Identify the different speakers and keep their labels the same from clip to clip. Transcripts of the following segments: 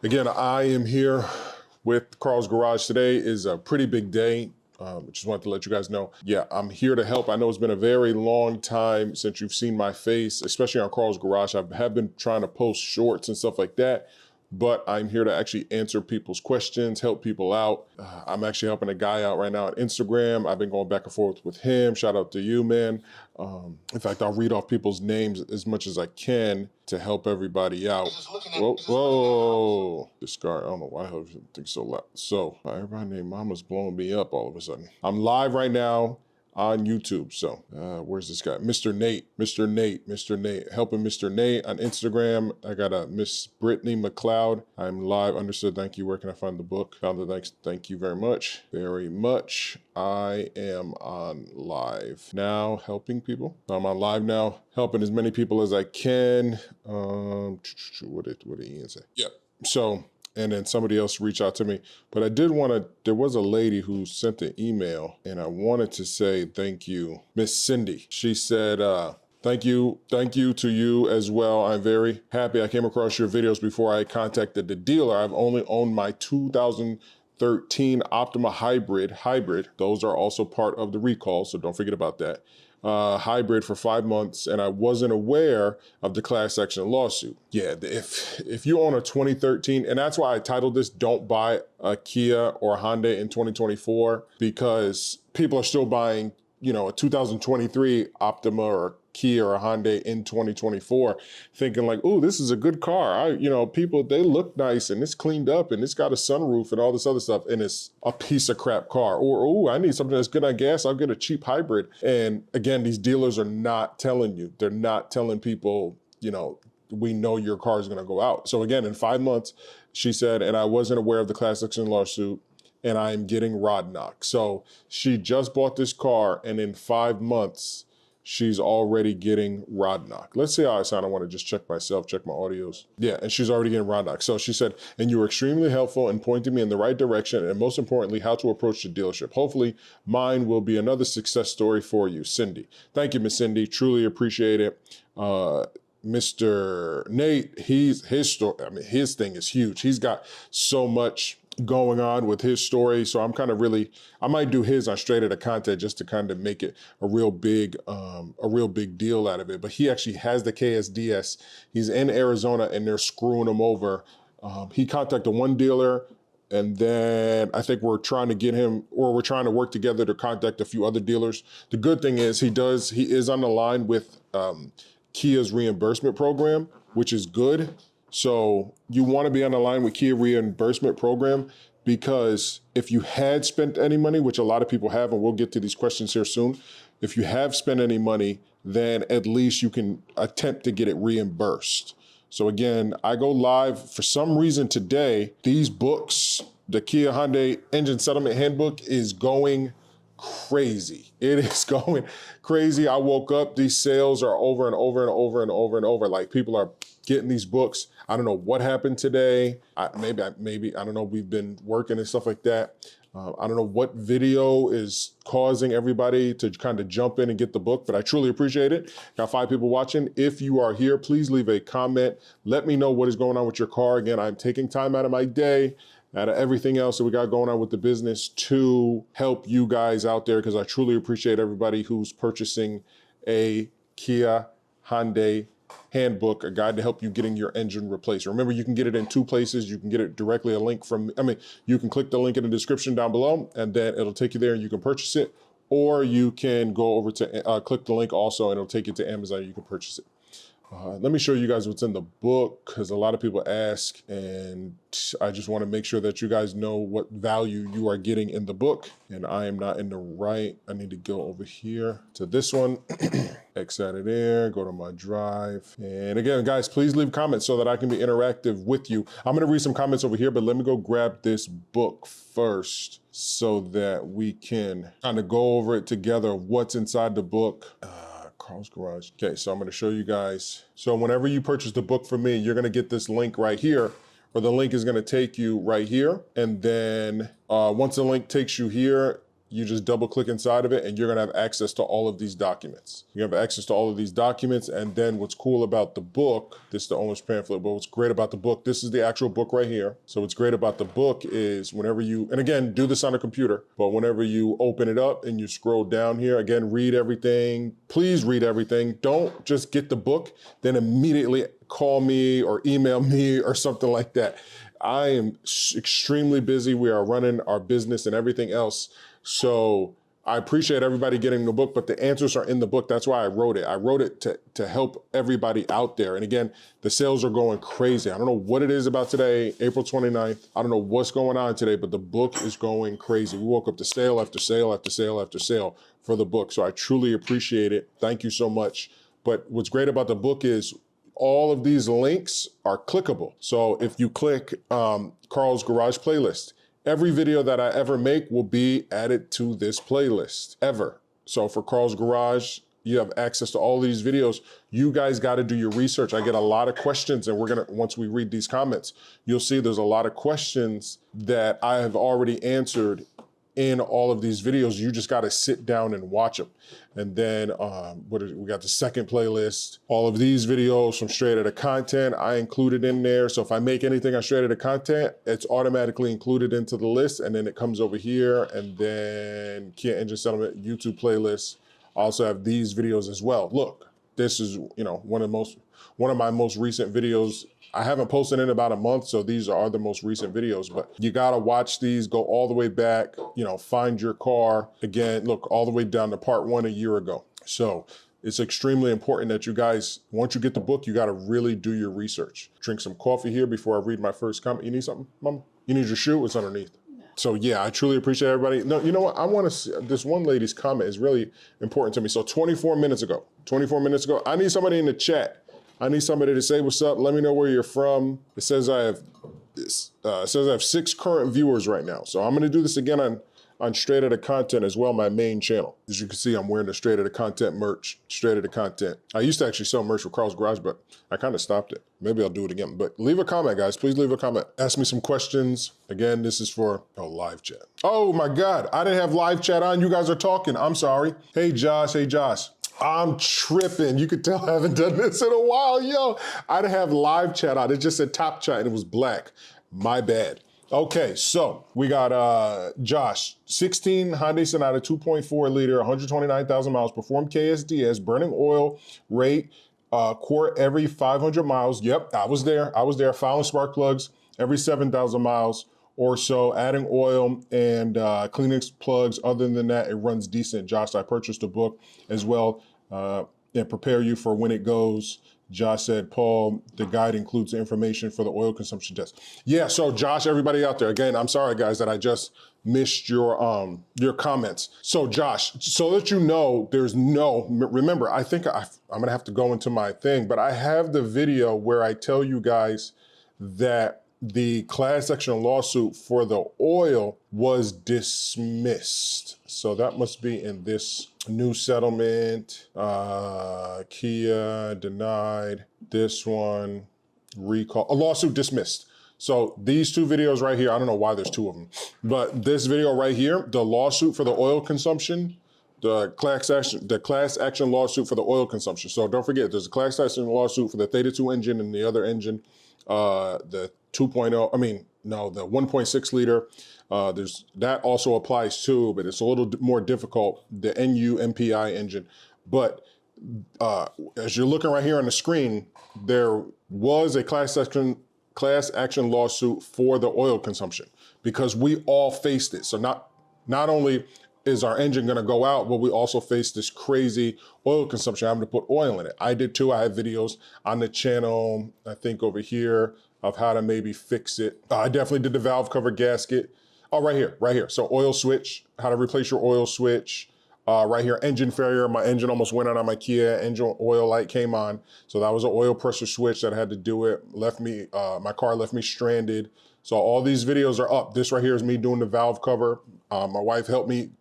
Speaker 1: Again, I am here with Carl's Garage. Today is a pretty big day. Just wanted to let you guys know. Yeah, I'm here to help. I know it's been a very long time since you've seen my face, especially on Carl's Garage. I have been trying to post shorts and stuff like that, but I'm here to actually answer people's questions, help people out. I'm actually helping a guy out right now on Instagram. I've been going back and forth with him. Shout out to you, man. In fact, I'll read off people's names as much as I can to help everybody out. Whoa. This car, I don't know why I think so loud. So everybody named Mama's blowing me up all of a sudden. I'm live right now on YouTube. So where's this guy? Mr. Nate, helping Mr. Nate on Instagram. I got a Miss Brittany McLeod. I'm live. Understood. Thank you. Where can I find the book? Found it. Thanks. Thank you very much. I am on live now helping people. I'm on live now helping as many people as I can. What did Ian say? Yeah. So, and then somebody else reached out to me. But I did want to, there was a lady who sent an email and I wanted to say thank you. Miss Cindy. She said, thank you to you as well. I'm very happy I came across your videos before I contacted the dealer. I've only owned my 2013 Optima Hybrid. Those are also part of the recall, so don't forget about that. Hybrid for 5 months, and I wasn't aware of the class action lawsuit. Yeah, if you own a 2013, and that's why I titled this, Don't Buy a Kia or a Hyundai in 2024, because people are still buying, you know, a 2023 Optima or Kia or a Hyundai in 2024, thinking like, oh, this is a good car. People, they look nice and it's cleaned up and it's got a sunroof and all this other stuff, and it's a piece of crap car. Or, oh, I need something that's good on gas, I'll get a cheap hybrid. And again, these dealers are not telling you. They're not telling people, we know your car is gonna go out. So again, in 5 months, she said, and I wasn't aware of the class action lawsuit, and I'm getting rod knock. So she just bought this car, and in 5 months, she's already getting rod knock. Let's see how I sound. I want to just check myself, check my audios. Yeah, and she's already getting rod knock. So she said, and you were extremely helpful in pointing me in the right direction, and most importantly, how to approach the dealership. Hopefully, mine will be another success story for you, Cindy. Thank you, Miss Cindy. Truly appreciate it. Mr. Nate, his thing is huge. He's got so much going on with his story. So I'm kind of I might do his on Straight Outta Content just to kind of make it a real big deal out of it. But he actually has the KSDS. He's in Arizona and they're screwing him over. He contacted one dealer, and then I think we're trying to work together to contact a few other dealers. The good thing is he is on the line with Kia's reimbursement program, which is good. So you want to be on the line with Kia reimbursement program, because if you had spent any money, which a lot of people have, and we'll get to these questions here soon, if you have spent any money, then at least you can attempt to get it reimbursed. So again, I go live for some reason today. These books, the Kia Hyundai Engine Settlement Handbook, is going crazy. It is going crazy. I woke up, these sales are over and over and over and over and over. Like, people are getting these books. I don't know what happened today. Maybe, I don't know, we've been working and stuff like that. I don't know what video is causing everybody to kind of jump in and get the book, but I truly appreciate it. Got 5 people watching. If you are here, please leave a comment. Let me know what is going on with your car. Again, I'm taking time out of my day, out of everything else that we got going on with the business, to help you guys out there, because I truly appreciate everybody who's purchasing a Kia Hyundai handbook, a guide to help you getting your engine replaced. Remember, you can get it in 2 places. You can get it directly you can click the link in the description down below, and then it'll take you there and you can purchase it. Or you can go over to click the link also, and it'll take you to Amazon. You can purchase it. Let me show you guys what's in the book, because a lot of people ask, and I just want to make sure that you guys know what value you are getting in the book. And I am not in the right. I need to go over here to this one, X out of there, go to my drive. And again, guys, please leave comments so that I can be interactive with you. I'm going to read some comments over here, but let me go grab this book first so that we can kind of go over it together, what's inside the book. Carl's Garage. Okay, so I'm going to show you guys. So whenever you purchase the book from me, you're going to get this link right here, or the link is going to take you right here. And then once the link takes you here, you just double click inside of it and you're gonna have access to all of these documents. You have access to all of these documents, and then what's cool about the book, this is the owner's pamphlet, but what's great about the book, this is the actual book right here. So what's great about the book is whenever you, and again, do this on a computer, but whenever you open it up and you scroll down here, again, read everything, please read everything. Don't just get the book, then immediately call me or email me or something like that. I am extremely busy. We are running our business and everything else. So I appreciate everybody getting the book, but the answers are in the book. That's why I wrote it. I wrote it to help everybody out there. And again, the sales are going crazy. I don't know what it is about today, April 29th. I don't know what's going on today, but the book is going crazy. We woke up to sale after sale after sale after sale for the book. So I truly appreciate it. Thank you so much. But what's great about the book is all of these links are clickable. So if you click Carl's Garage playlist, every video that I ever make will be added to this playlist, ever. So for Carl's Garage, you have access to all these videos. You guys got to do your research. I get a lot of questions, and we're gonna, once we read these comments, you'll see there's a lot of questions that I have already answered in all of these videos. You just got to sit down and watch them. And then we got the second playlist. All of these videos from Straight Outta Content, I included in there. So if I make anything on Straight Outta Content, it's automatically included into the list. And then it comes over here, and then Kia Engine Settlement YouTube playlist. I also have these videos as well. Look, this is, you know, one of my most recent videos. I haven't posted in about a month, so these are the most recent videos, but you gotta watch these, go all the way back, you know, find your car. Again, look, all the way down to part 1 a year ago. So it's extremely important that you guys, once you get the book, you gotta really do your research. Drink some coffee here before I read my first comment. You need something, Mama? You need your shoe? It's underneath. So yeah, I truly appreciate everybody. No, you know what? I wanna see, this one lady's comment is really important to me. So 24 minutes ago, I need somebody in the chat. I need somebody to say what's up. Let me know where you're from. It says I have 6 current viewers right now. So I'm gonna do this again on Straight Outta Content as well, my main channel. As you can see, I'm wearing the Straight Outta Content merch, Straight Outta Content. I used to actually sell merch for Carl's Garage, but I kind of stopped it. Maybe I'll do it again. But leave a comment, guys. Please leave a comment. Ask me some questions. Again, this is for live chat. Oh my God, I didn't have live chat on. You guys are talking. I'm sorry. Hey, Josh. Hey, Josh. I'm tripping. You could tell I haven't done this in a while, yo. I didn't have live chat on. It just said top chat and it was black. My bad. Okay, so we got Josh, 16 Hyundai Sonata, 2.4 liter, 129,000 miles, performed KSDS, burning oil rate, quart every 500 miles. Yep, I was there. Filing spark plugs every 7,000 miles or so, adding oil and cleaning plugs. Other than that, it runs decent. Josh, I purchased a book as well and prepare you for when it goes. Josh said, Paul, the guide includes information for the oil consumption test. Yeah, so Josh, everybody out there, again, I'm sorry guys that I just missed your comments. So Josh, so that you know, remember, I think I'm gonna have to go into my thing, but I have the video where I tell you guys that the class action lawsuit for the oil was dismissed. So that must be in this new settlement, Kia denied, this one, recall, a lawsuit dismissed. So these 2 videos right here, I don't know why there's 2 of them, but this video right here, the lawsuit for the oil consumption, the class action lawsuit for the oil consumption. So don't forget, there's a class action lawsuit for the Theta 2 engine and the other engine, the 2.0, the 1.6 liter. That also applies too, but it's a little more difficult, the NU MPI engine. But as you're looking right here on the screen, there was a class action lawsuit for the oil consumption because we all faced it. So not only is our engine gonna go out, but we also face this crazy oil consumption, having to put oil in it. I did too. I have videos on the channel, I think over here, of how to maybe fix it. I definitely did the valve cover gasket. Oh, right here. So oil switch, how to replace your oil switch. Right here, engine failure. My engine almost went out on my Kia. Engine oil light came on. So that was an oil pressure switch that I had to do it. My car left me stranded. So all these videos are up. This right here is me doing the valve cover. My wife helped me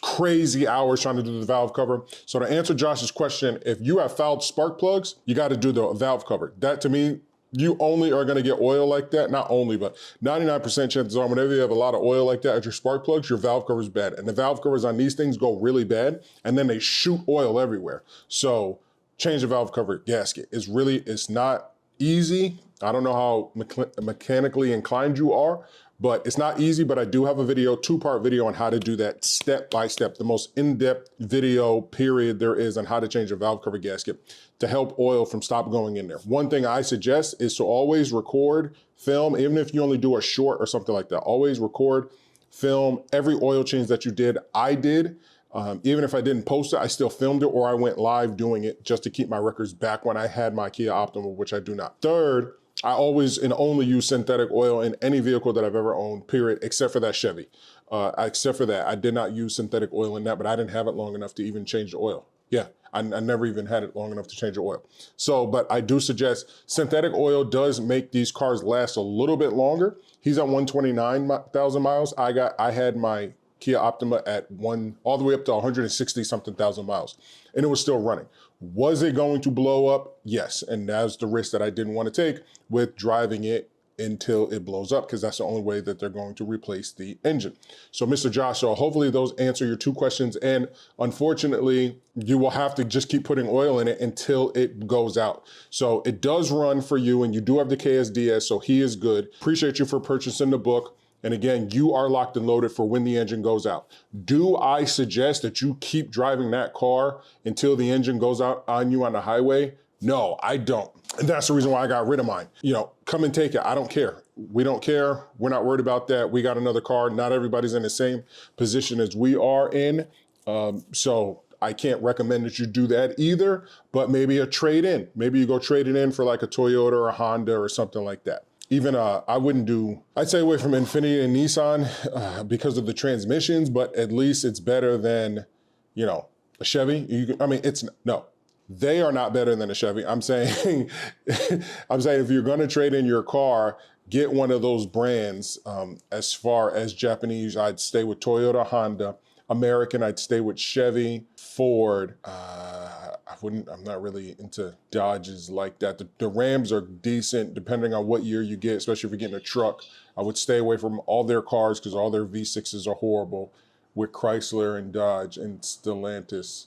Speaker 1: crazy hours trying to do the valve cover. So to answer Josh's question, if you have fouled spark plugs, you got to do the valve cover. That to me You only are gonna get oil like that, not only, but 99% chances are whenever you have a lot of oil like that at your spark plugs, your valve cover is bad. And the valve covers on these things go really bad, and then they shoot oil everywhere. So change the valve cover gasket. It's not easy. I don't know how mechanically inclined you are, but it's not easy, but I do have a video, 2-part video on how to do that step by step, the most in-depth video period there is on how to change a valve cover gasket to help oil from stop going in there. One thing I suggest is to always record, film, even if you only do a short or something like that, always record, film every oil change that you did. I did. Even if I didn't post it, I still filmed it or I went live doing it just to keep my records back when I had my Kia Optima, which I do not. Third, I always and only use synthetic oil in any vehicle that I've ever owned, period, except for that Chevy. Except for that, I did not use synthetic oil in that, but I didn't have it long enough to even change the oil. Yeah, I never even had it long enough to change the oil. So, but I do suggest synthetic oil does make these cars last a little bit longer. He's at 129,000 miles. I had my Kia Optima at all the way up to 160 something thousand miles, and it was still running. Was it going to blow up? Yes, and that's the risk that I didn't want to take with driving it until it blows up, because that's the only way that they're going to replace the engine. So Mr. Josh, so hopefully those answer your 2 questions, and unfortunately, you will have to just keep putting oil in it until it goes out. So it does run for you, and you do have the KSDS, so he is good. Appreciate you for purchasing the book. And again, you are locked and loaded for when the engine goes out. Do I suggest that you keep driving that car until the engine goes out on you on the highway? No, I don't. And that's the reason why I got rid of mine. You know, come and take it. I don't care. We don't care. We're not worried about that. We got another car. Not everybody's in the same position as we are in. So I can't recommend that you do that either, but maybe a trade-in. Maybe you go trade it in for like a Toyota or a Honda or something like that. Even I'd stay away from Infiniti and Nissan because of the transmissions, but at least it's better than, you know, a Chevy. No, they are not better than a Chevy. I'm saying, if you're gonna trade in your car, get one of those brands. As far as Japanese, I'd stay with Toyota, Honda. American, I'd stay with Chevy, Ford. I'm not really into Dodges like that. The Rams are decent depending on what year you get, especially if you're getting a truck. I would stay away from all their cars because all their V6s are horrible with Chrysler and Dodge and Stellantis,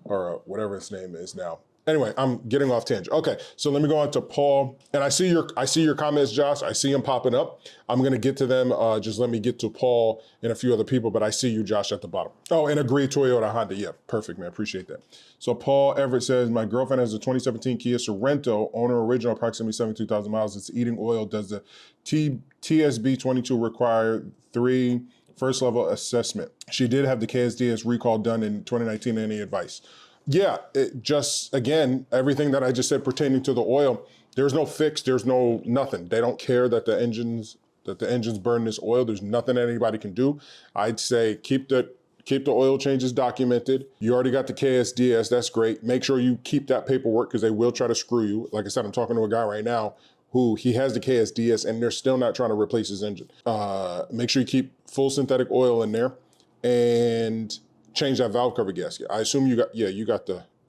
Speaker 1: or whatever its name is now. Anyway, I'm getting off tangent. Okay, so let me go on to Paul. And I see your comments, Josh. I see them popping up. I'm gonna get to them. Just let me get to Paul and a few other people, but I see you, Josh, at the bottom. Oh, and agree, Toyota, Honda. Yeah, perfect, man. Appreciate that. So Paul Everett says, my girlfriend has a 2017 Kia Sorento, owner original, approximately 72,000 miles. It's eating oil. Does the TSB 22 require 3 first level assessment? She did have the KSDS recall done in 2019. Any advice? Yeah, it just, again, everything that I just said pertaining to the oil, there's no fix, there's no nothing. They don't care that the engines burn this oil. There's nothing that anybody can do. I'd say keep the oil changes documented. You already got the KSDS, that's great. Make sure you keep that paperwork because they will try to screw you. Like I said, I'm talking to a guy right now who he has the KSDS and they're still not trying to replace his engine. Make sure you keep full synthetic oil in there and change that valve cover gasket. I assume you got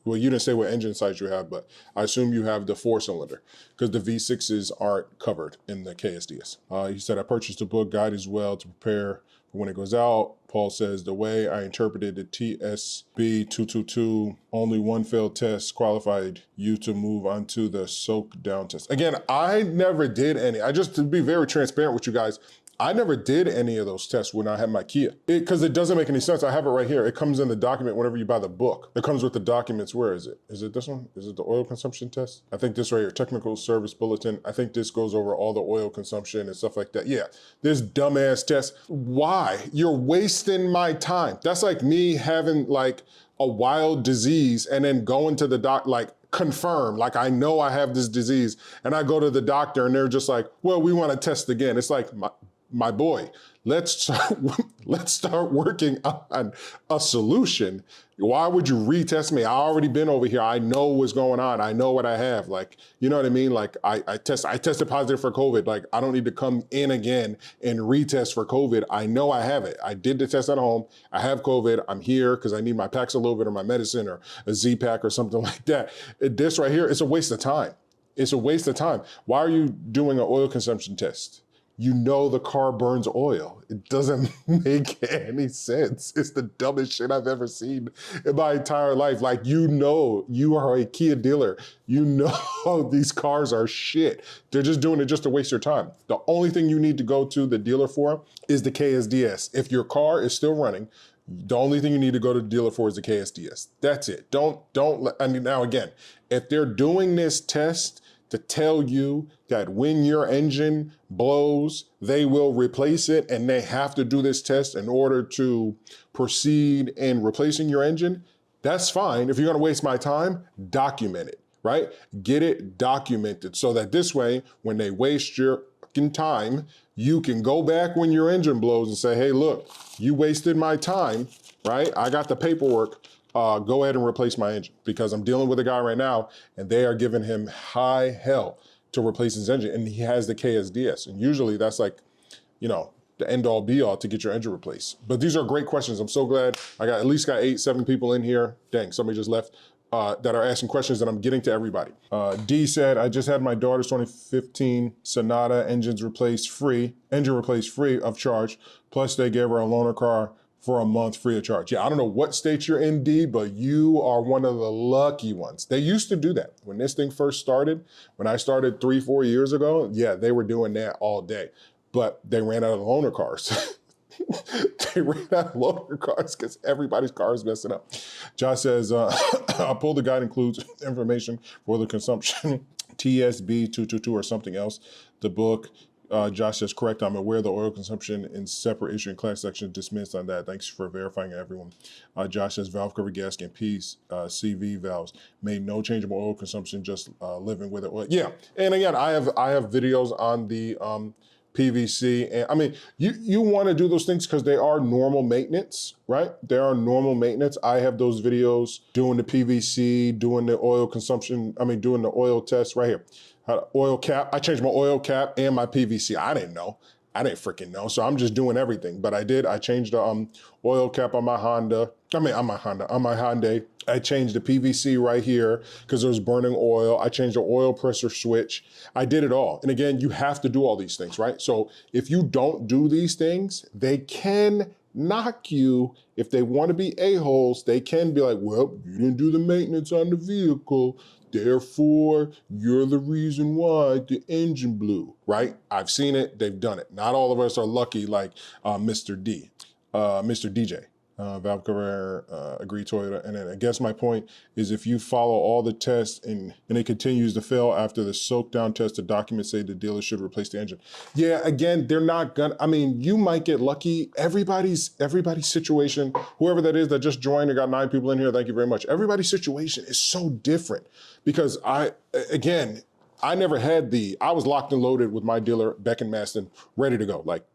Speaker 1: well, you didn't say what engine size you have, but I assume you have the 4-cylinder because the V6s aren't covered in the KSDS. He said, I purchased a book guide as well to prepare for when it goes out. Paul says, the way I interpreted the TSB 222, only one failed test qualified you to move on to the soak down test. Again, I never did any. To be very transparent with you guys, I never did any of those tests when I had my Kia because it doesn't make any sense. I have it right here. It comes in the document whenever you buy the book. It comes with the documents. Where is it? Is it this one? Is it the oil consumption test? I think this right here, technical service bulletin. I think this goes over all the oil consumption and stuff like that. Yeah, this dumbass test. Why? You're wasting my time. That's like me having like a wild disease and then going to the doc, like confirm, like I know I have this disease and I go to the doctor and they're just like, well, we want to test again. It's like, my boy, let's start working on a solution. Why would you retest me? I already been over here. I know what's going on. I know what I have. Like, you know what I mean? Like I tested positive for COVID. Like I don't need to come in again and retest for COVID. I know I have it. I did the test at home. I have COVID. I'm here because I need my Paxlovid or my medicine or a Z-Pack or something like that. This right here, it's a waste of time. It's a waste of time. Why are you doing an oil consumption test? You know the car burns oil. It doesn't make any sense. It's the dumbest shit I've ever seen in my entire life. Like, you know, you are a Kia dealer. You know these cars are shit. They're just doing it just to waste your time. The only thing you need to go to the dealer for is the KSDS. If your car is still running, the only thing you need to go to the dealer for is the KSDS. That's it. I mean, now again, if they're doing this test to tell you that when your engine blows, they will replace it, and they have to do this test in order to proceed in replacing your engine, that's fine. If you're gonna waste my time, document it, right? Get it documented so that this way, when they waste your fucking time, you can go back when your engine blows and say, hey, look, you wasted my time, right? I got the paperwork. Go ahead and replace my engine, because I'm dealing with a guy right now and they are giving him high hell to replace his engine, and he has the KSDS. And usually that's like, you know, the end all be all to get your engine replaced. But these are great questions. I'm so glad I got at least 7 people in here. Dang, somebody just left. That are asking questions, and I'm getting to everybody. D said, I just had my daughter's 2015 Sonata engine replaced free of charge. Plus they gave her a loaner car for a month free of charge. Yeah, I don't know what state you're in, D, but you are one of the lucky ones. They used to do that. When this thing first started, when I started 3-4 years ago, yeah, they were doing that all day, but they ran out of loaner cars. They ran out of loaner cars because everybody's car is messing up. Josh says, I pulled the guide includes information for the consumption, TSB 222 or something else. The book, Josh says, correct, I'm aware the oil consumption in separate issue and class section dismissed on that. Thanks for verifying everyone. Josh says, valve cover gasket and CV valves made no changeable oil consumption, just living with it. Well, yeah, and again, I have videos on the PVC. And I mean, you want to do those things because they are normal maintenance, right? They are normal maintenance. I have those videos doing the PVC, doing the oil consumption, doing the oil test right here. Oil cap, I changed my oil cap and my PVC. I didn't know. I didn't freaking know. So I'm just doing everything. But I did. I changed the oil cap on my Hyundai. I changed the PVC right here because it was burning oil. I changed the oil pressure switch. I did it all. And again, you have to do all these things, right? So if you don't do these things, they can knock you. If they want to be a-holes, they can be like, well, you didn't do the maintenance on the vehicle, therefore you're the reason why the engine blew, right? I've seen it, they've done it. Not all of us are lucky like Mr. DJ. Valve cover, agree Toyota. And then I guess my point is, if you follow all the tests and it continues to fail after the soak down test, the documents say the dealer should replace the engine. Yeah, again, they're not gonna, you might get lucky. Everybody's situation, whoever that is that just joined and got 9 people in here, thank you very much. Everybody's situation is so different because I never had I was locked and loaded with my dealer, Beck and Maston, ready to go. Like,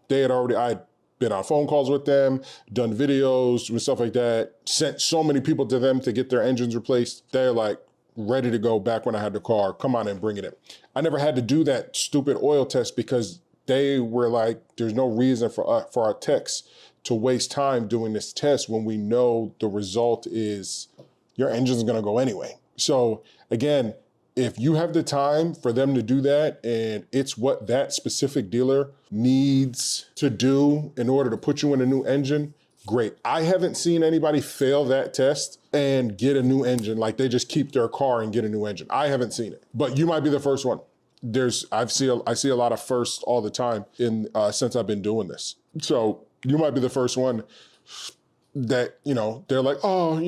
Speaker 1: they had already, I had been on phone calls with them, done videos and stuff like that, sent so many people to them to get their engines replaced. They're like ready to go back when I had the car. Come on and bring it in. I never had to do that stupid oil test because they were like, there's no reason for our techs to waste time doing this test when we know the result is your engine's gonna go anyway. So again, if you have the time for them to do that and it's what that specific dealer needs to do in order to put you in a new engine, great. I haven't seen anybody fail that test and get a new engine, like they just keep their car and get a new engine. I haven't seen it, but you might be the first one. I see a lot of firsts all the time since I've been doing this. So you might be the first one that, they're like, oh,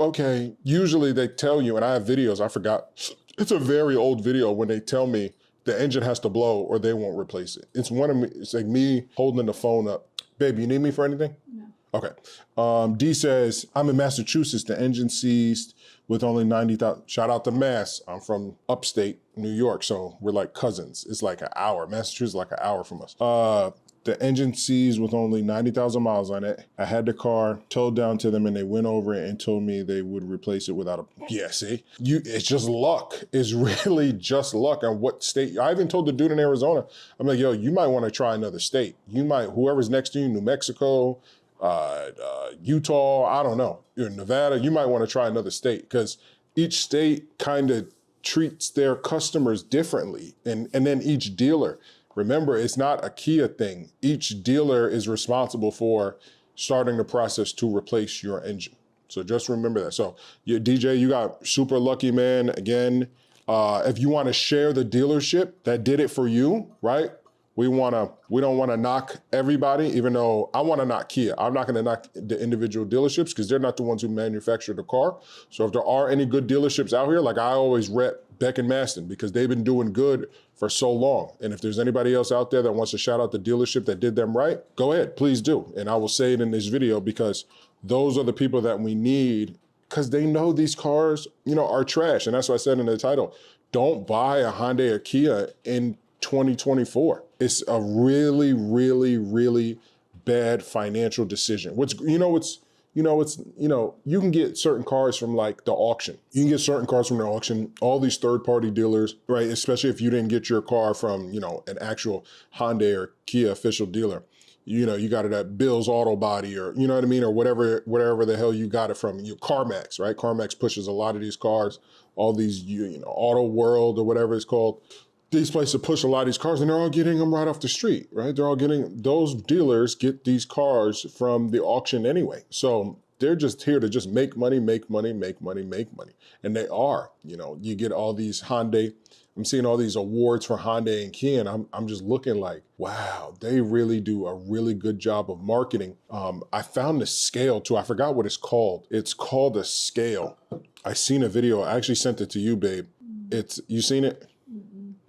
Speaker 1: okay. Usually they tell you, and I have videos, I forgot. It's a very old video when they tell me the engine has to blow or they won't replace it. It's like me holding the phone up. Babe, you need me for anything? No. Okay. D says, I'm in Massachusetts. The engine seized with only 90,000. Shout out to Mass. I'm from upstate New York, so we're like cousins. It's like an hour. Massachusetts is like an hour from us. The engine seized with only 90,000 miles on it. I had the car towed down to them and they went over it and told me they would replace it without yeah, see? It's just luck. It's really just luck on what state. I even told the dude in Arizona, I'm like, yo, you might want to try another state. Whoever's next to you, New Mexico, Utah, I don't know, Nevada, you might want to try another state because each state kind of treats their customers differently. And then each dealer, remember, it's not a Kia thing. Each dealer is responsible for starting the process to replace your engine. So just remember that. So DJ, you got super lucky, man. Again, if you want to share the dealership that did it for you, right? We don't want to knock everybody, even though I want to knock Kia. I'm not going to knock the individual dealerships because they're not the ones who manufacture the car. So if there are any good dealerships out here, like I always rep Beck and Maston because they've been doing good for so long. And if there's anybody else out there that wants to shout out the dealership that did them right, go ahead, please do. And I will say it in this video because those are the people that we need because they know these cars, are trash. And that's what I said in the title. Don't buy a Hyundai or Kia in 2024. It's a really, really, really bad financial decision. You can get certain cars from like the auction. You can get certain cars from the auction, all these third-party dealers, right? Especially if you didn't get your car from, an actual Hyundai or Kia official dealer. You got it at Bill's Auto Body or, you know what I mean? Or whatever the hell you got it from. CarMax, right? CarMax pushes a lot of these cars, all these, Auto World or whatever it's called. These places push a lot of these cars and they're all getting them right off the street, right? Those dealers get these cars from the auction anyway. So they're just here to just make money, make money, make money, make money. And they are, you get all these Hyundai, I'm seeing all these awards for Hyundai and Kia, and I'm just looking like, wow, they really do a really good job of marketing. I found the scale too. I forgot what it's called. It's called a scale. I seen a video. I actually sent it to you, babe. You seen it?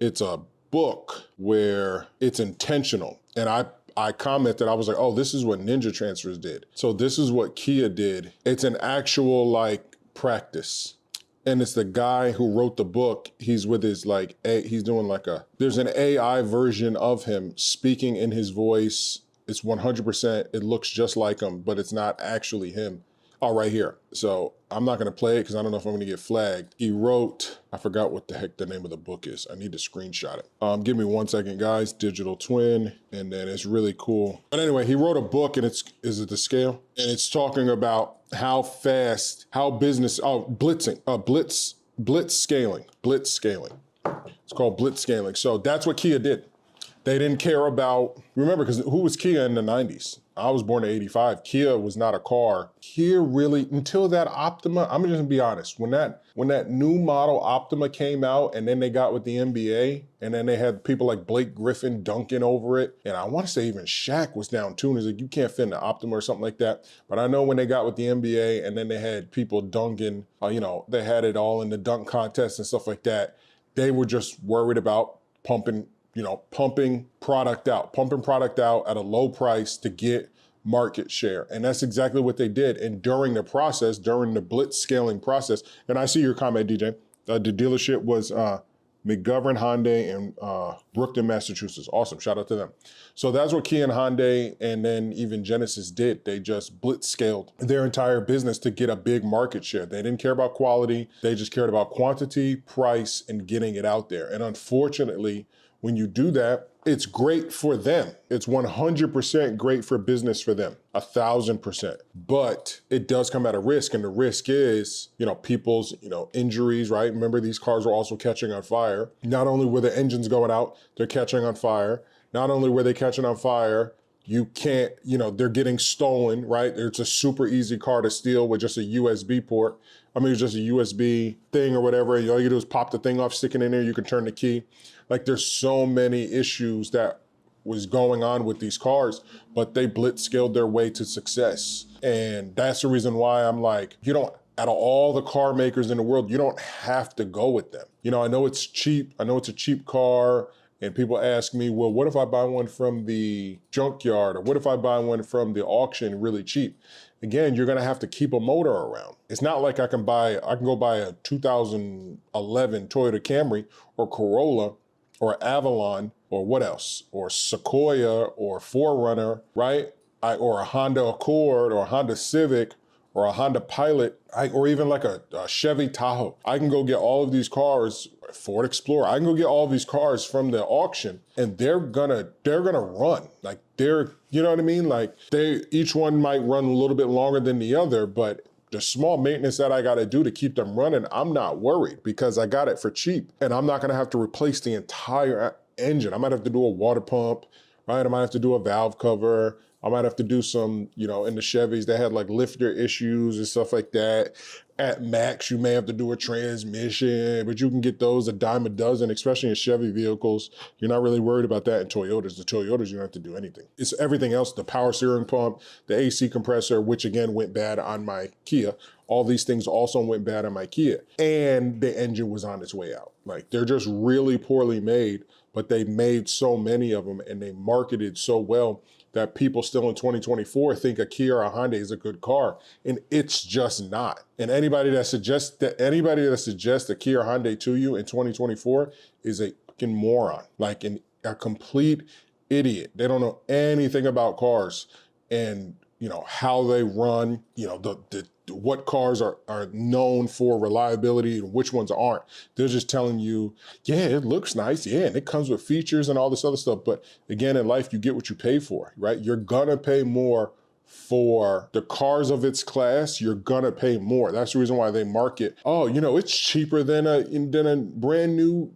Speaker 1: It's a book where it's intentional. And I commented, I was like, oh, this is what Ninja Transfers did. So this is what Kia did. It's an actual practice. And it's the guy who wrote the book. He's with his he's doing there's an AI version of him speaking in his voice. It's 100%, it looks just like him, but it's not actually him. Oh, right here. So I'm not gonna play it because I don't know if I'm gonna get flagged. He wrote, I forgot what the heck the name of the book is. I need to screenshot it. Give me 1 second, guys. Digital Twin, and then it's really cool. But anyway, he wrote a book and is it the scale? And it's talking about how fast, how business, blitz scaling. It's called blitz scaling. So that's what Kia did. They didn't care about, remember, because who was Kia in the 90s? I was born in 85. Kia was not a car. Kia really, until that Optima, I'm just gonna be honest, when that new model Optima came out and then they got with the NBA and then they had people like Blake Griffin dunking over it. And I wanna say even Shaq was down too. And he's like, you can't fit in the Optima or something like that. But I know when they got with the NBA and then they had people dunking, they had it all in the dunk contest and stuff like that. They were just worried about pumping product out at a low price to get market share. And that's exactly what they did. And during the process, during the blitz scaling process, and I see your comment, DJ, the dealership was McGovern Hyundai in Brookton, Massachusetts. Awesome, shout out to them. So that's what Kia and Hyundai and then even Genesis did. They just blitz scaled their entire business to get a big market share. They didn't care about quality. They just cared about quantity, price, and getting it out there. And unfortunately, when you do that, it's great for them. It's 100% great for business for them, 1,000%. But it does come at a risk, and the risk is, people's, injuries, right? Remember, these cars were also catching on fire. Not only were the engines going out, they're catching on fire. Not only were they catching on fire, you can't, they're getting stolen, right? It's a super easy car to steal with just a USB port. Just a USB thing or whatever. All you do is pop the thing off, stick it in there, you can turn the key. There's so many issues that was going on with these cars, but they blitz scaled their way to success. And that's the reason why I'm like, out of all the car makers in the world, you don't have to go with them. I know it's cheap. I know it's a cheap car. And people ask me, well, what if I buy one from the junkyard? Or what if I buy one from the auction really cheap? Again, you're gonna have to keep a motor around. It's not like I can go buy a 2011 Toyota Camry or Corolla or Avalon or what else? Or Sequoia or 4Runner, right? Or a Honda Accord or a Honda Civic or a Honda Pilot, or even like a Chevy Tahoe. I can go get all of these cars, Ford Explorer, I can go get all of these cars from the auction and they're gonna run. You know what I mean? Each one might run a little bit longer than the other, but the small maintenance that I gotta do to keep them running, I'm not worried because I got it for cheap. And I'm not gonna have to replace the entire engine. I might have to do a water pump, right? I might have to do a valve cover. I might have to do some, you know, in the Chevys, they had like lifter issues and stuff like that. At max, you may have to do a transmission, but you can get those a dime a dozen, especially in Chevy vehicles. You're not really worried about that in Toyotas. The Toyotas, you don't have to do anything. It's everything else, the power steering pump, the AC compressor, which again went bad on my Kia. All these things also went bad on my Kia. And the engine was on its way out. Like, they're just really poorly made, but they made so many of them and they marketed so well that people still in 2024 think a Kia or a Hyundai is a good car, and it's just not. And anybody that suggests a Kia or Hyundai to you in 2024 is a fucking moron, like a complete idiot. They don't know anything about cars and, you know, how they run, you know, what cars are known for reliability and which ones aren't. They're just telling you, yeah, it looks nice, yeah, and it comes with features and all this other stuff. But again, in life, you get what you pay for, right? You're gonna pay more for the cars of its class. You're gonna pay more. That's the reason why they market, oh, you know, it's cheaper than a brand new,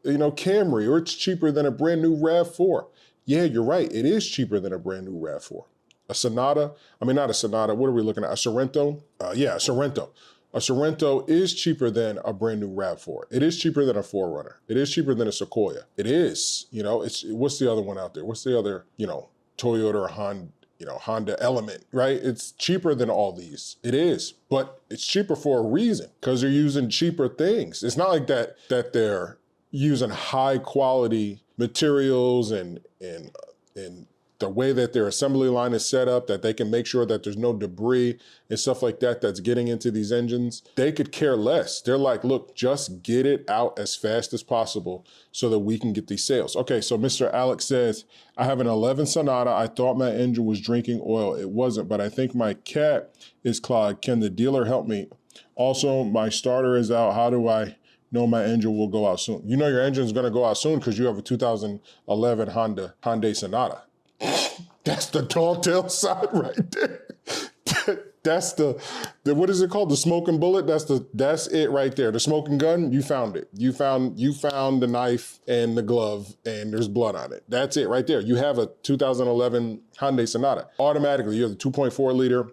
Speaker 1: you know, Camry, or it's cheaper than a brand new RAV4. Yeah, you're right, it is cheaper than a brand new RAV4. A Sonata, I mean, not a Sonata, what are we looking at? A Sorento? Yeah, a Sorento. A Sorento is cheaper than a brand new RAV4. It is cheaper than a 4Runner. It is cheaper than a Sequoia. It is, you know, what's the other one out there? What's the other, you know, Toyota or Honda, you know, Honda Element, right? It's cheaper than all these. It is, but it's cheaper for a reason, because they're using cheaper things. It's not like that they're using high quality materials and the way that their assembly line is set up, that they can make sure that there's no debris and stuff like that that's getting into these engines. They could care less. They're like, look, just get it out as fast as possible so that we can get these sales. Okay, so Mr. Alex says, I have an 11 Sonata. I thought my engine was drinking oil. It wasn't, but I think my cat is clogged. Can the dealer help me? Also, my starter is out. How do I know my engine will go out soon? You know your engine's gonna go out soon because you have a 2011 Hyundai Sonata. That's the tall tale sign right there. That's the what is it called? The smoking bullet? That's it right there. The smoking gun, you found it. You found the knife and the glove and there's blood on it. That's it right there. You have a 2011 Hyundai Sonata. Automatically, you have the 2.4 liter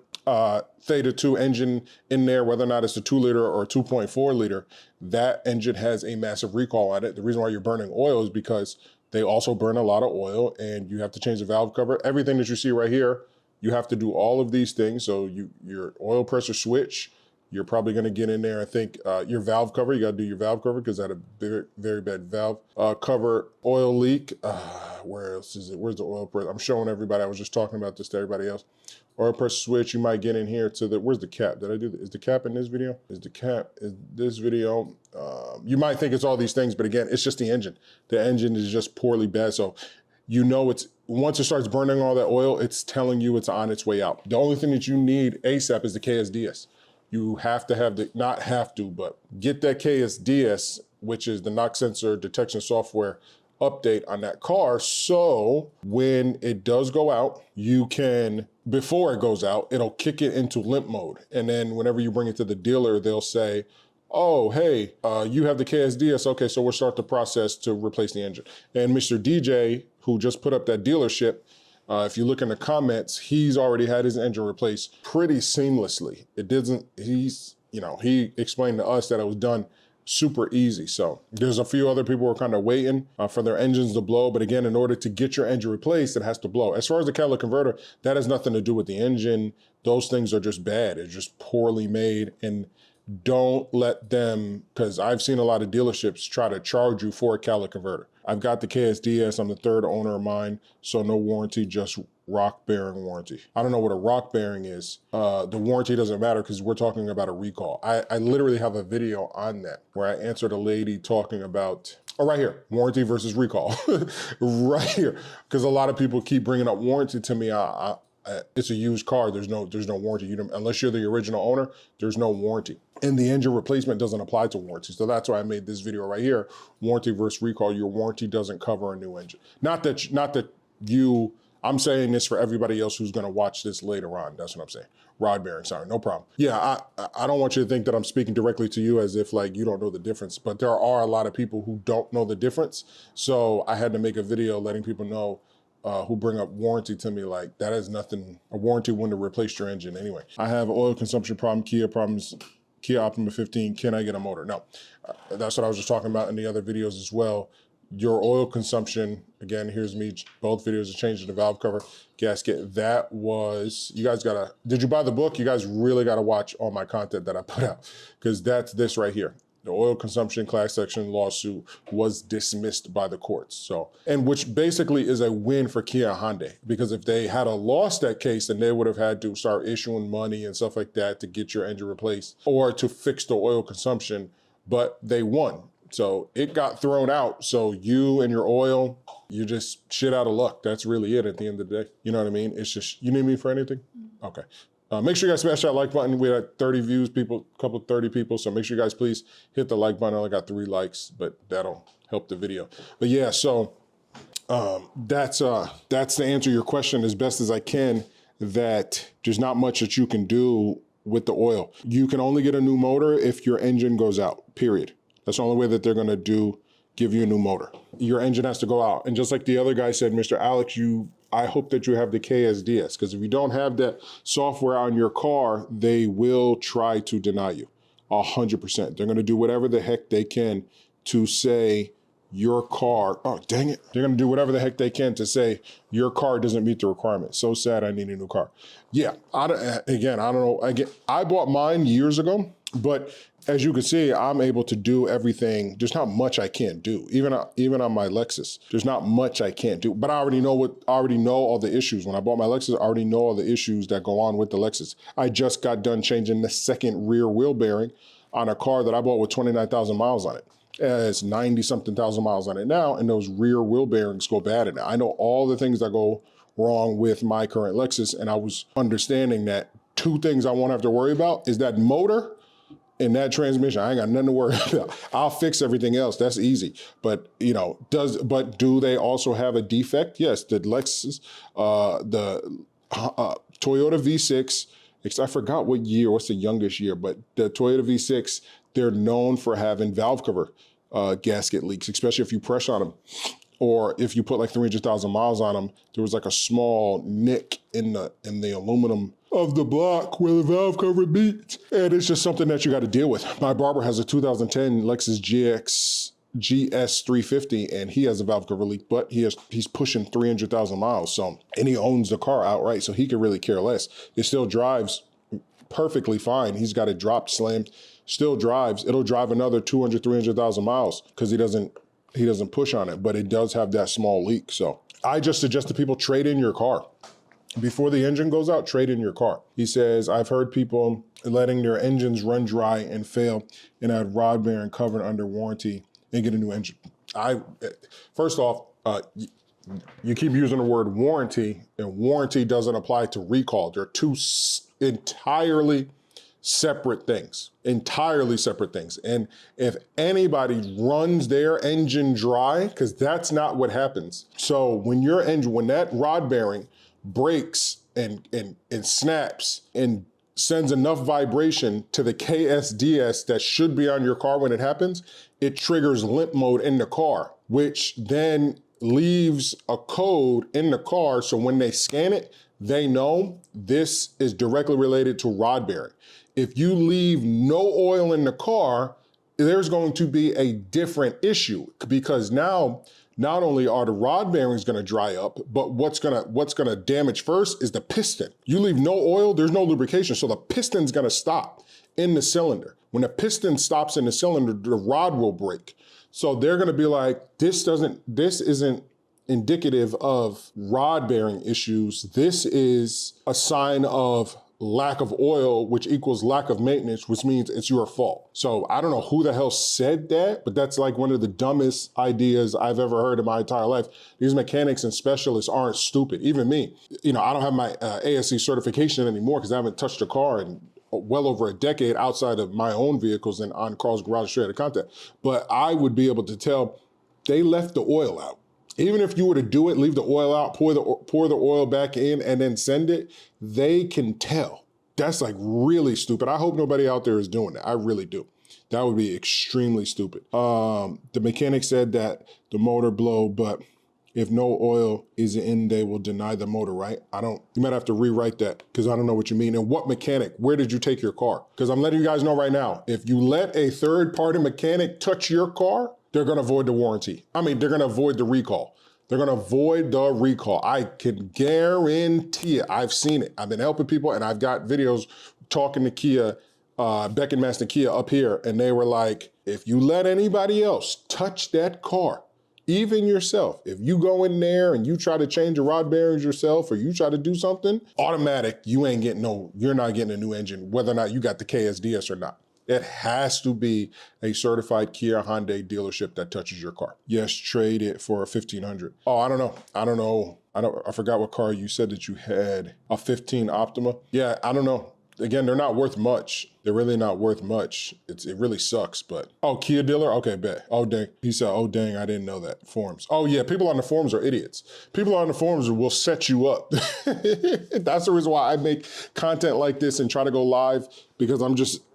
Speaker 1: Theta 2 engine in there, whether or not it's a 2 liter or 2.4 liter. That engine has a massive recall on it. The reason why you're burning oil is because they also burn a lot of oil and you have to change the valve cover. Everything that you see right here, you have to do all of these things. So your oil pressure switch, you're probably gonna get in there, I think, your valve cover, you gotta do your valve cover because that had a very, very bad valve cover. Oil leak, where else is it? Where's the oil pressure? I'm showing everybody, I was just talking about this to everybody else. Oil pressure switch, you might get in here to where's the cap? Did I do is the cap in this video? Is the cap in this video? You might think it's all these things, but again, it's just the engine. The engine is just poorly bad. So you know once it starts burning all that oil, it's telling you it's on its way out. The only thing that you need ASAP is the KSDS. You have to have but get that KSDS, which is the knock sensor detection software update on that car. So when it does go out, you can, before it goes out, it'll kick it into limp mode. And then whenever you bring it to the dealer, they'll say, oh, hey, you have the KSDS. Okay, so we'll start the process to replace the engine. And Mr. DJ, who just put up that dealership, if you look in the comments, he's already had his engine replaced pretty seamlessly. He explained to us that it was done super easy. So there's a few other people who are kind of waiting for their engines to blow. But again, in order to get your engine replaced, it has to blow. As far as the catalytic converter, that has nothing to do with the engine. Those things are just bad. It's just poorly made. And don't let them, because I've seen a lot of dealerships try to charge you for a catalytic converter. I've got the KSDS, I'm the third owner of mine, so no warranty, just rock bearing warranty. I don't know what a rock bearing is. The warranty doesn't matter because we're talking about a recall. I literally have a video on that where I answered a lady talking about, right here, warranty versus recall, right here. Because a lot of people keep bringing up warranty to me. It's a used car, there's no warranty. Unless you're the original owner, there's no warranty. And the engine replacement doesn't apply to warranty. So that's why I made this video right here, warranty versus recall. Your warranty doesn't cover a new engine. Not that you I'm saying this for everybody else who's gonna watch this later on. That's what I'm saying. Rod bearing, sorry, no problem. Yeah, I don't want you to think that I'm speaking directly to you as if like you don't know the difference, but there are a lot of people who don't know the difference. So I had to make a video letting people know who bring up warranty to me, like that is nothing, a warranty wouldn't replace your engine anyway. I have oil consumption problem, Kia problems, Kia Optima 15, can I get a motor? No, that's what I was just talking about in the other videos as well. Your oil consumption, again, here's me, both videos are changing the valve cover, gasket. That was, you guys gotta, did you buy the book? You guys really gotta watch all my content that I put out, because that's this right here. The oil consumption class action lawsuit was dismissed by the courts. So, and which basically is a win for Kia and Hyundai, because if they had lost that case, then they would have had to start issuing money and stuff like that to get your engine replaced or to fix the oil consumption, but they won. So it got thrown out. So you and your oil, you just shit out of luck. That's really it at the end of the day. You know what I mean? It's just, you need me for anything? Okay. Make sure you guys smash that like button. We had 30 views, people, a couple 30 people. So make sure you guys please hit the like button. I only got 3 likes, but that'll help the video. But yeah, so that's to answer your question as best as I can, that there's not much that you can do with the oil. You can only get a new motor if your engine goes out, period. That's the only way that they're gonna give you a new motor. Your engine has to go out. And just like the other guy said, Mr. Alex, I hope that you have the KSDS, because if you don't have that software on your car, they will try to deny you 100%. They're gonna do whatever the heck they can to say your car, oh, dang it. They're gonna do whatever the heck they can to say your car doesn't meet the requirements. So sad, I need a new car. Yeah, I don't know. I bought mine years ago, but as you can see, I'm able to do everything. There's not much I can't do, even on my Lexus. There's not much I can't do, but I already know all the issues. When I bought my Lexus, I already know all the issues that go on with the Lexus. I just got done changing the second rear wheel bearing on a car that I bought with 29,000 miles on it. It's 90-something thousand miles on it now, and those rear wheel bearings go bad in it. I know all the things that go wrong with my current Lexus, and I was understanding that 2 things I won't have to worry about is that motor and that transmission. I ain't got nothing to worry about. I'll fix everything else. That's easy. But you know, do they also have a defect? Yes, the Lexus, the Toyota V6. I forgot what year. What's the youngest year? But the Toyota V6, they're known for having valve cover gasket leaks, especially if you press on them, or if you put like 300,000 miles on them. There was like a small nick in the aluminum of the block where the valve cover meets. And it's just something that you got to deal with. My barber has a 2010 Lexus GS350, and he has a valve cover leak, but he's pushing 300,000 miles. So, and he owns the car outright, so he could really care less. It still drives perfectly fine. He's got it dropped, slammed, still drives. It'll drive another 200, 300,000 miles because he doesn't push on it, but it does have that small leak. So I just suggest to people, trade in your car. Before the engine goes out, trade in your car. He says, I've heard people letting their engines run dry and fail and have rod bearing covered under warranty and get a new engine. First off, you keep using the word warranty, and warranty doesn't apply to recall. They're 2 entirely separate things, And if anybody runs their engine dry, because that's not what happens. So when that rod bearing breaks and snaps and sends enough vibration to the KSDS that should be on your car when it happens, it triggers limp mode in the car, which then leaves a code in the car. So when they scan it, they know this is directly related to rod bearing. If you leave no oil in the car, there's going to be a different issue, because now not only are the rod bearings gonna dry up, but what's gonna damage first is the piston. You leave no oil, there's no lubrication, so the piston's gonna stop in the cylinder. When the piston stops in the cylinder, the rod will break. So they're gonna be like, this isn't indicative of rod bearing issues. This is a sign of lack of oil, which equals lack of maintenance, which means it's your fault. So I don't know who the hell said that, but that's like one of the dumbest ideas I've ever heard in my entire life. These mechanics and specialists aren't stupid. Even me, you know, I don't have my ASC certification anymore because I haven't touched a car in well over a decade outside of my own vehicles and on Carl's Garage Straight Outta Content. But I would be able to tell they left the oil out. Even if you were to do it, leave the oil out, pour the oil back in, and then send it, they can tell. That's like really stupid. I hope nobody out there is doing that. I really do. That would be extremely stupid. The mechanic said that the motor blow, but if no oil is in, they will deny the motor, right? You might have to rewrite that because I don't know what you mean. And what mechanic? Where did you take your car? Because I'm letting you guys know right now, if you let a third-party mechanic touch your car, they're gonna void the warranty. I mean, they're gonna void the recall. They're gonna void the recall. I can guarantee it. I've seen it. I've been helping people and I've got videos talking to Kia, Beck and Master Kia up here, and they were like, if you let anybody else touch that car, even yourself, if you go in there and you try to change your rod bearings yourself or you try to do something, automatic, you're not getting a new engine, whether or not you got the KSDS or not. It has to be a certified Kia Hyundai dealership that touches your car. Yes, trade it for a 1500. Oh, I don't know. I forgot what car you said that you had, a 15 Optima. Yeah, I don't know. Again, they're not worth much. They're really not worth much. It really sucks, but. Oh, Kia dealer? Okay, bet. Oh, dang. He said, oh, dang, I didn't know that. Forums. Oh, yeah, people on the forums are idiots. People on the forums will set you up. That's the reason why I make content like this and try to go live, because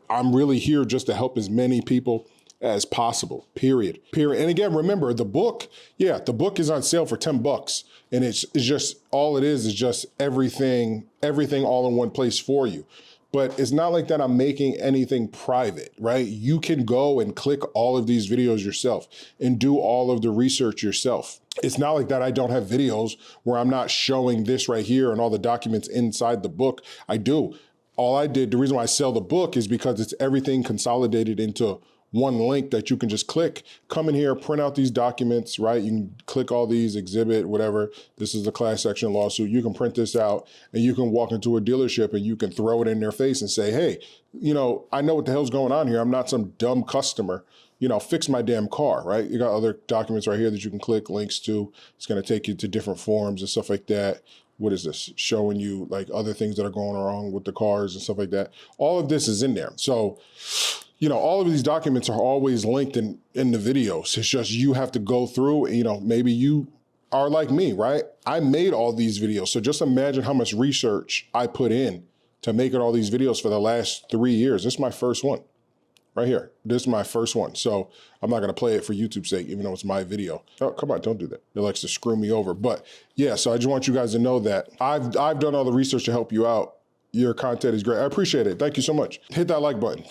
Speaker 1: I'm really here just to help as many people as possible, period. And again, remember the book, the book is on sale for $10. And it's just, all it is just everything all in one place for you. But it's not like that I'm making anything private, right? You can go and click all of these videos yourself and do all of the research yourself. It's not like that I don't have videos where I'm not showing this right here and all the documents inside the book. I do. The reason why I sell the book is because it's everything consolidated into one link that you can just click, come in here, print out these documents, right? You can click all these, exhibit, whatever. This is the class action lawsuit. You can print this out and you can walk into a dealership and you can throw it in their face and say, hey, I know what the hell's going on here. I'm not some dumb customer. Fix my damn car, right? You got other documents right here that you can click links to. It's gonna take you to different forums and stuff like that. What is this? Showing you like other things that are going wrong with the cars and stuff like that. All of this is in there. So, all of these documents are always linked in the videos. It's just you have to go through, maybe you are like me, right? I made all these videos. So just imagine how much research I put in to making all these videos for the last 3 years. This is my first one right here. This is my first one. So I'm not gonna play it for YouTube's sake, even though it's my video. Oh, come on, don't do that. It likes to screw me over. But yeah, so I just want you guys to know that I've done all the research to help you out. Your content is great. I appreciate it. Thank you so much. Hit that like button.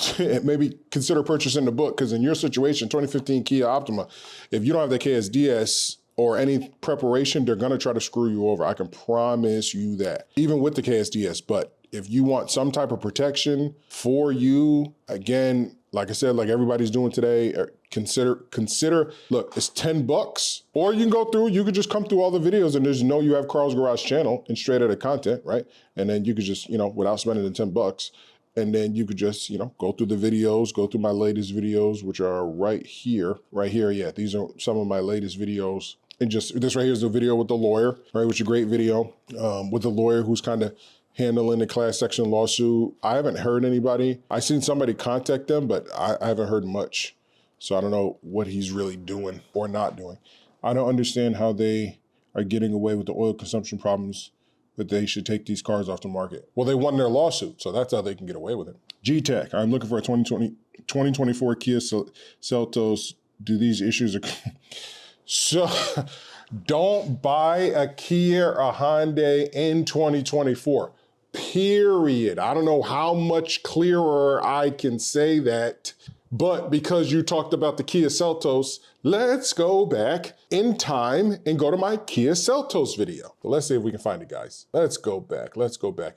Speaker 1: Maybe consider purchasing the book, because in your situation, 2015 Kia Optima, if you don't have the KSDS or any preparation, they're gonna try to screw you over. I can promise you that, even with the KSDS. But if you want some type of protection for you, again, like I said, like everybody's doing today, consider, look, it's $10, or you can go through, you could just come through all the videos and just know you have Carl's Garage channel and straight out of content, right? And then you could just, without spending the $10, and then you could just, go through the videos, go through my latest videos, which are right here. Yeah, these are some of my latest videos. And just, this right here is the video with the lawyer, right? Which is a great video with the lawyer who's kind of handling the class action lawsuit. I haven't heard anybody. I seen somebody contact them, but I haven't heard much. So I don't know what he's really doing or not doing. I don't understand how they are getting away with the oil consumption problems, but they should take these cars off the market. Well, they won their lawsuit, so that's how they can get away with it. G-Tech, I'm looking for a 2024 Kia Seltos. Do these issues So don't buy a Kia or a Hyundai in 2024. Period. I don't know how much clearer I can say that, but because you talked about the Kia Seltos, let's go back in time and go to my Kia Seltos video. Well, let's see if we can find it, guys. Let's go back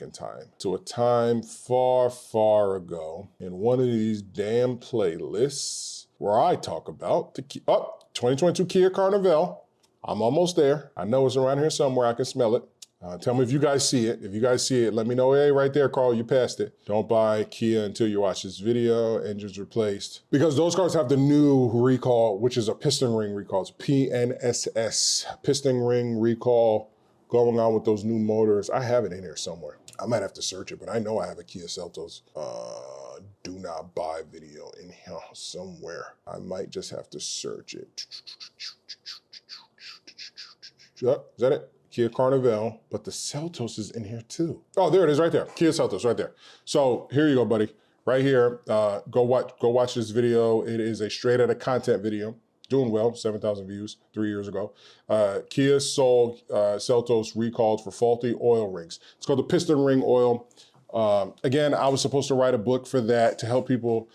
Speaker 1: in time to a time far, far ago in one of these damn playlists where I talk about the 2022 Kia Carnival. I'm almost there. I know it's around here somewhere. I can smell it. Tell me if you guys see it. If you guys see it, let me know. Hey, right there, Carl, you passed it. Don't buy Kia until you watch this video. Engines replaced. Because those cars have the new recall, which is a piston ring recall. It's PNSS, piston ring recall going on with those new motors. I have it in here somewhere. I might have to search it, but I know I have a Kia Seltos do not buy video in here somewhere. I might just have to search it. Is that it? Kia Carnival, but the Seltos is in here too. Oh, there it is right there. Kia Seltos right there. So here you go, buddy. Right here, go watch this video. It is a straight out of content video. Doing well, 7,000 views 3 years ago. Kia sold Seltos recalled for faulty oil rings. It's called the piston ring oil. Again, I was supposed to write a book for that to help people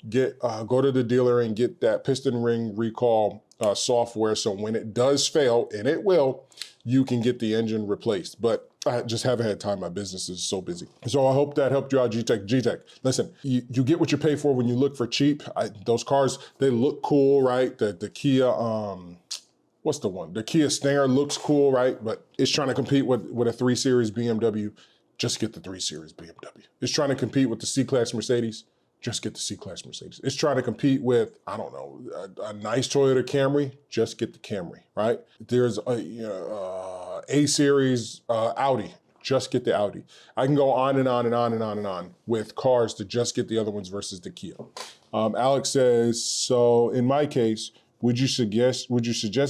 Speaker 1: go to the dealer and get that piston ring recall software. So when it does fail, and it will, you can get the engine replaced. But I just haven't had time. My business is so busy. So I hope that helped you out, G-Tech. G-Tech, listen, you get what you pay for when you look for cheap. Those cars, they look cool, right? The Kia, what's the one? The Kia Stinger looks cool, right? But it's trying to compete with a 3 Series BMW. Just get the 3 Series BMW. It's trying to compete with the C-Class Mercedes. Just get the C-Class Mercedes. It's trying to compete with, I don't know, a nice Toyota Camry. Just get the Camry, right? There's a series Audi. Just get the Audi. I can go on and on and on and on and on with cars to just get the other ones versus the Kia. Alex says, so in my case, would you suggest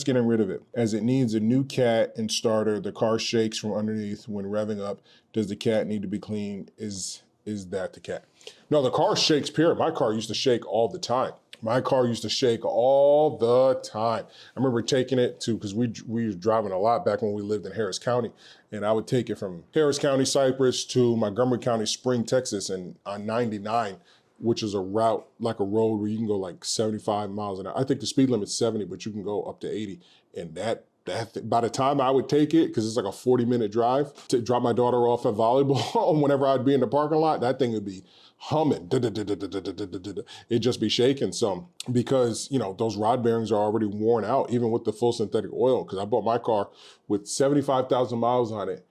Speaker 1: getting rid of it as it needs a new cat and starter? The car shakes from underneath when revving up. Does the cat need to be cleaned? Is that the cat? No, the car shakes, period. My car used to shake all the time. My car used to shake all the time. I remember taking it to, because we were driving a lot back when we lived in Harris County, and I would take it from Harris County, Cypress to Montgomery County, Spring, Texas, and on 99, which is a route, like a road where you can go like 75 miles an hour. I think the speed limit's 70, but you can go up to 80. And that by the time I would take it, because it's like a 40-minute drive to drop my daughter off at volleyball, whenever I'd be in the parking lot, that thing would be humming. It'd just be shaking some because, you know, those rod bearings are already worn out, even with the full synthetic oil. Because I bought my car with 75,000 miles on it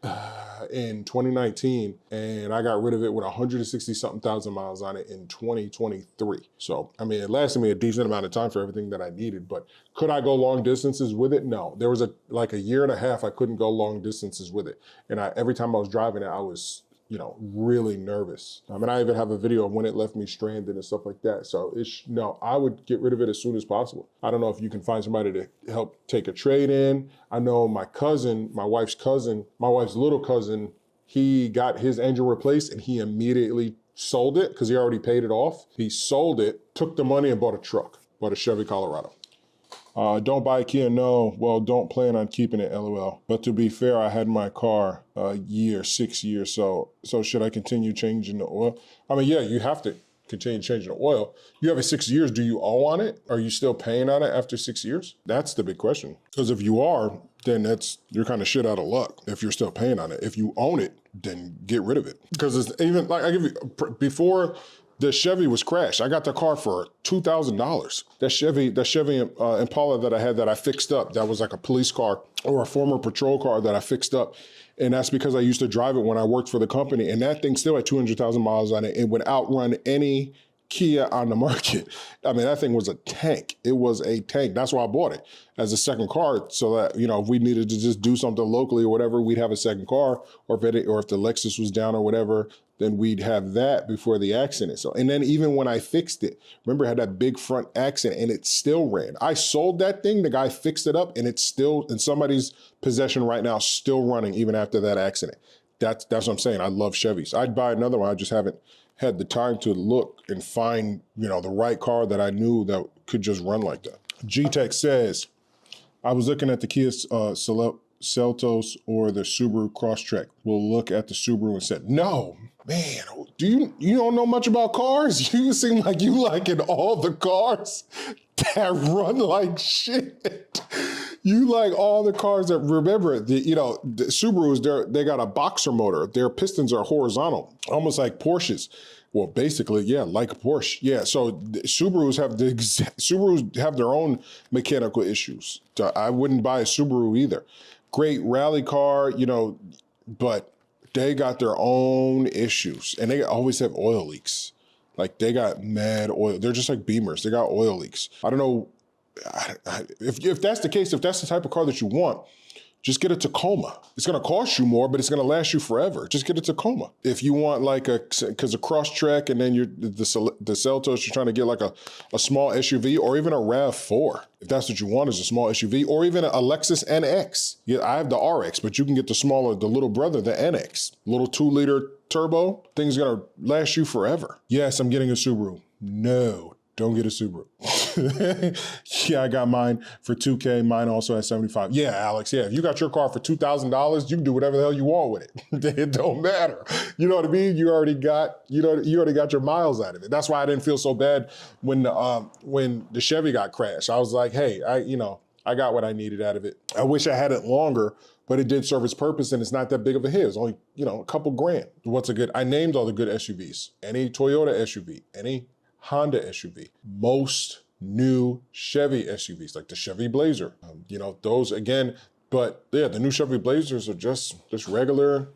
Speaker 1: in 2019, and I got rid of it with 160-something thousand miles on it in 2023. So, I mean, it lasted me a decent amount of time for everything that I needed, but could I go long distances with it? No. There was like a year and a half I couldn't go long distances with it. And every time I was driving it, I was, you know, really nervous. I mean, I even have a video of when it left me stranded and stuff like that. So no, I would get rid of it as soon as possible. I don't know if you can find somebody to help take a trade in. I know my cousin, my wife's little cousin, he got his engine replaced and he immediately sold it because he already paid it off. He sold it, took the money and bought a truck, bought a Chevy Colorado. Don't buy a Kia, no. Well, don't plan on keeping it, LOL. But to be fair, I had my car 6 years. So should I continue changing the oil? I mean, yeah, you have to continue changing the oil. You have it 6 years. Do you owe on it? Are you still paying on it after 6 years? That's the big question. Because if you are, then you're kind of shit out of luck if you're still paying on it. If you own it, then get rid of it. Because it's even like before the Chevy was crashed, I got the car for $2,000. That Chevy Impala that I had that I fixed up, that was like a police car or a former patrol car that I fixed up. And that's because I used to drive it when I worked for the company. And that thing still had 200,000 miles on it. It would outrun any Kia on the market. I mean, that thing was a tank. It was a tank. That's why I bought it as a second car, so that, you know, if we needed to just do something locally or whatever, we'd have a second car, or if the Lexus was down or whatever, then we'd have that before the accident. So, and then even when I fixed it, remember I had that big front accident and it still ran. I sold that thing, the guy fixed it up, and it's still in somebody's possession right now, still running even after that accident. That's what I'm saying. I love Chevys. I'd buy another one. I just haven't had the time to look and find, you know, the right car that I knew that could just run like that. G-Tech says, I was looking at the Kia Seltos or the Subaru Crosstrek. We'll look at the Subaru and said, no, man, you don't know much about cars? You seem like you liking all the cars that run like shit. You like all the cars that, remember, the Subarus, they got a boxer motor. Their pistons are horizontal, almost like Porsches. Well, basically, yeah, like a Porsche. Yeah, so Subarus have their own mechanical issues. So I wouldn't buy a Subaru either. Great rally car, you know, but they got their own issues, and they always have oil leaks. Like, they got mad oil. They're just like Beamers. They got oil leaks. I don't know. If that's the case, if that's the type of car that you want, just get a Tacoma. It's gonna cost you more, but it's gonna last you forever. Just get a Tacoma. If you want like because a Crosstrek and then the Seltos, you're trying to get like a small SUV or even a RAV4. If that's what you want is a small SUV or even a Lexus NX. Yeah, I have the RX, but you can get the smaller, the little brother, the NX. Little 2-liter turbo, thing's gonna last you forever. Yes, I'm getting a Subaru. No, don't get a Subaru. Yeah, I got mine for $2K. Mine also has 75. Yeah, Alex, yeah, if you got your car for $2,000, you can do whatever the hell you want with it. It don't matter. You know what I mean? You already got your miles out of it. That's why I didn't feel so bad when the Chevy got crashed. I was like, hey, I got what I needed out of it. I wish I had it longer, but it did serve its purpose and it's not that big of a hit. It's only, a couple grand. I named all the good SUVs. Any Toyota SUV, any Honda SUV, most new Chevy SUVs, like the Chevy Blazer, those again, but yeah, the new Chevy Blazers are just regular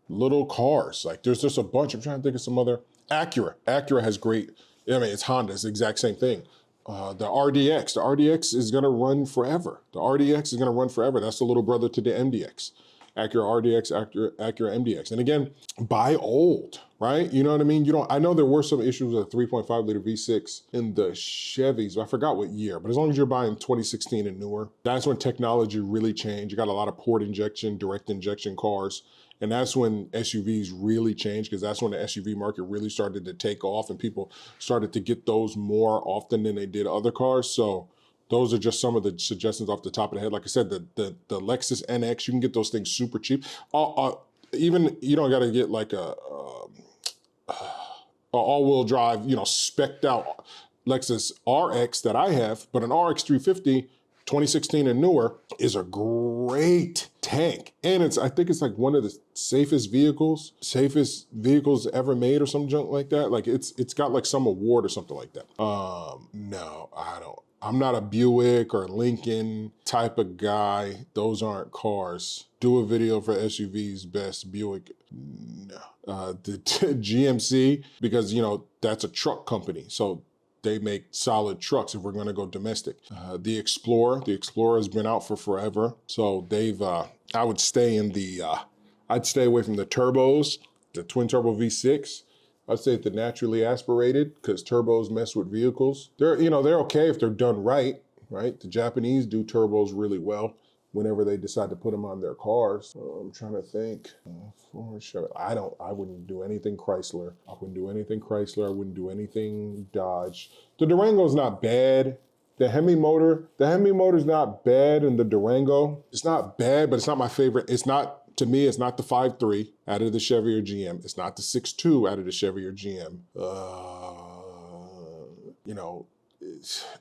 Speaker 1: little cars. Like there's just a bunch. I'm trying to think of some other. Acura has great, it's Honda, it's the exact same thing. The RDX is gonna run forever. That's the little brother to the MDX. Acura RDX, Acura MDX. And again, buy old, right? You know what I mean? I know there were some issues with a 3.5 liter V6 in the Chevys, but I forgot what year, but as long as you're buying 2016 and newer, that's when technology really changed. You got a lot of port injection, direct injection cars. And that's when SUVs really changed, because that's when the SUV market really started to take off and people started to get those more often than they did other cars. So those are just some of the suggestions off the top of the head. Like I said, the Lexus NX, you can get those things super cheap. Even you don't got to get like a all-wheel drive, spec'd out Lexus RX that I have, but an RX 350, 2016 and newer, is a great tank. And I think it's like one of the safest vehicles ever made or some junk like that. Like it's got like some award or something like that. No, I don't. I'm not a Buick or Lincoln type of guy. Those aren't cars. Do a video for SUVs, best Buick. No. The GMC, because that's a truck company. So they make solid trucks if we're gonna go domestic. The Explorer has been out for forever. So I would stay I'd stay away from the turbos, the twin turbo V6. I'd say the naturally aspirated, because turbos mess with vehicles. They're okay if they're done right? The Japanese do turbos really well whenever they decide to put them on their cars. I'm trying to think. I wouldn't do anything Chrysler. I wouldn't do anything Dodge. The Durango's not bad. The Hemi motor's not bad, and the Durango, it's not bad, but it's not my favorite. To me, it's not the 5.3 out of the Chevy or GM. It's not the 6.2 out of the Chevy or GM.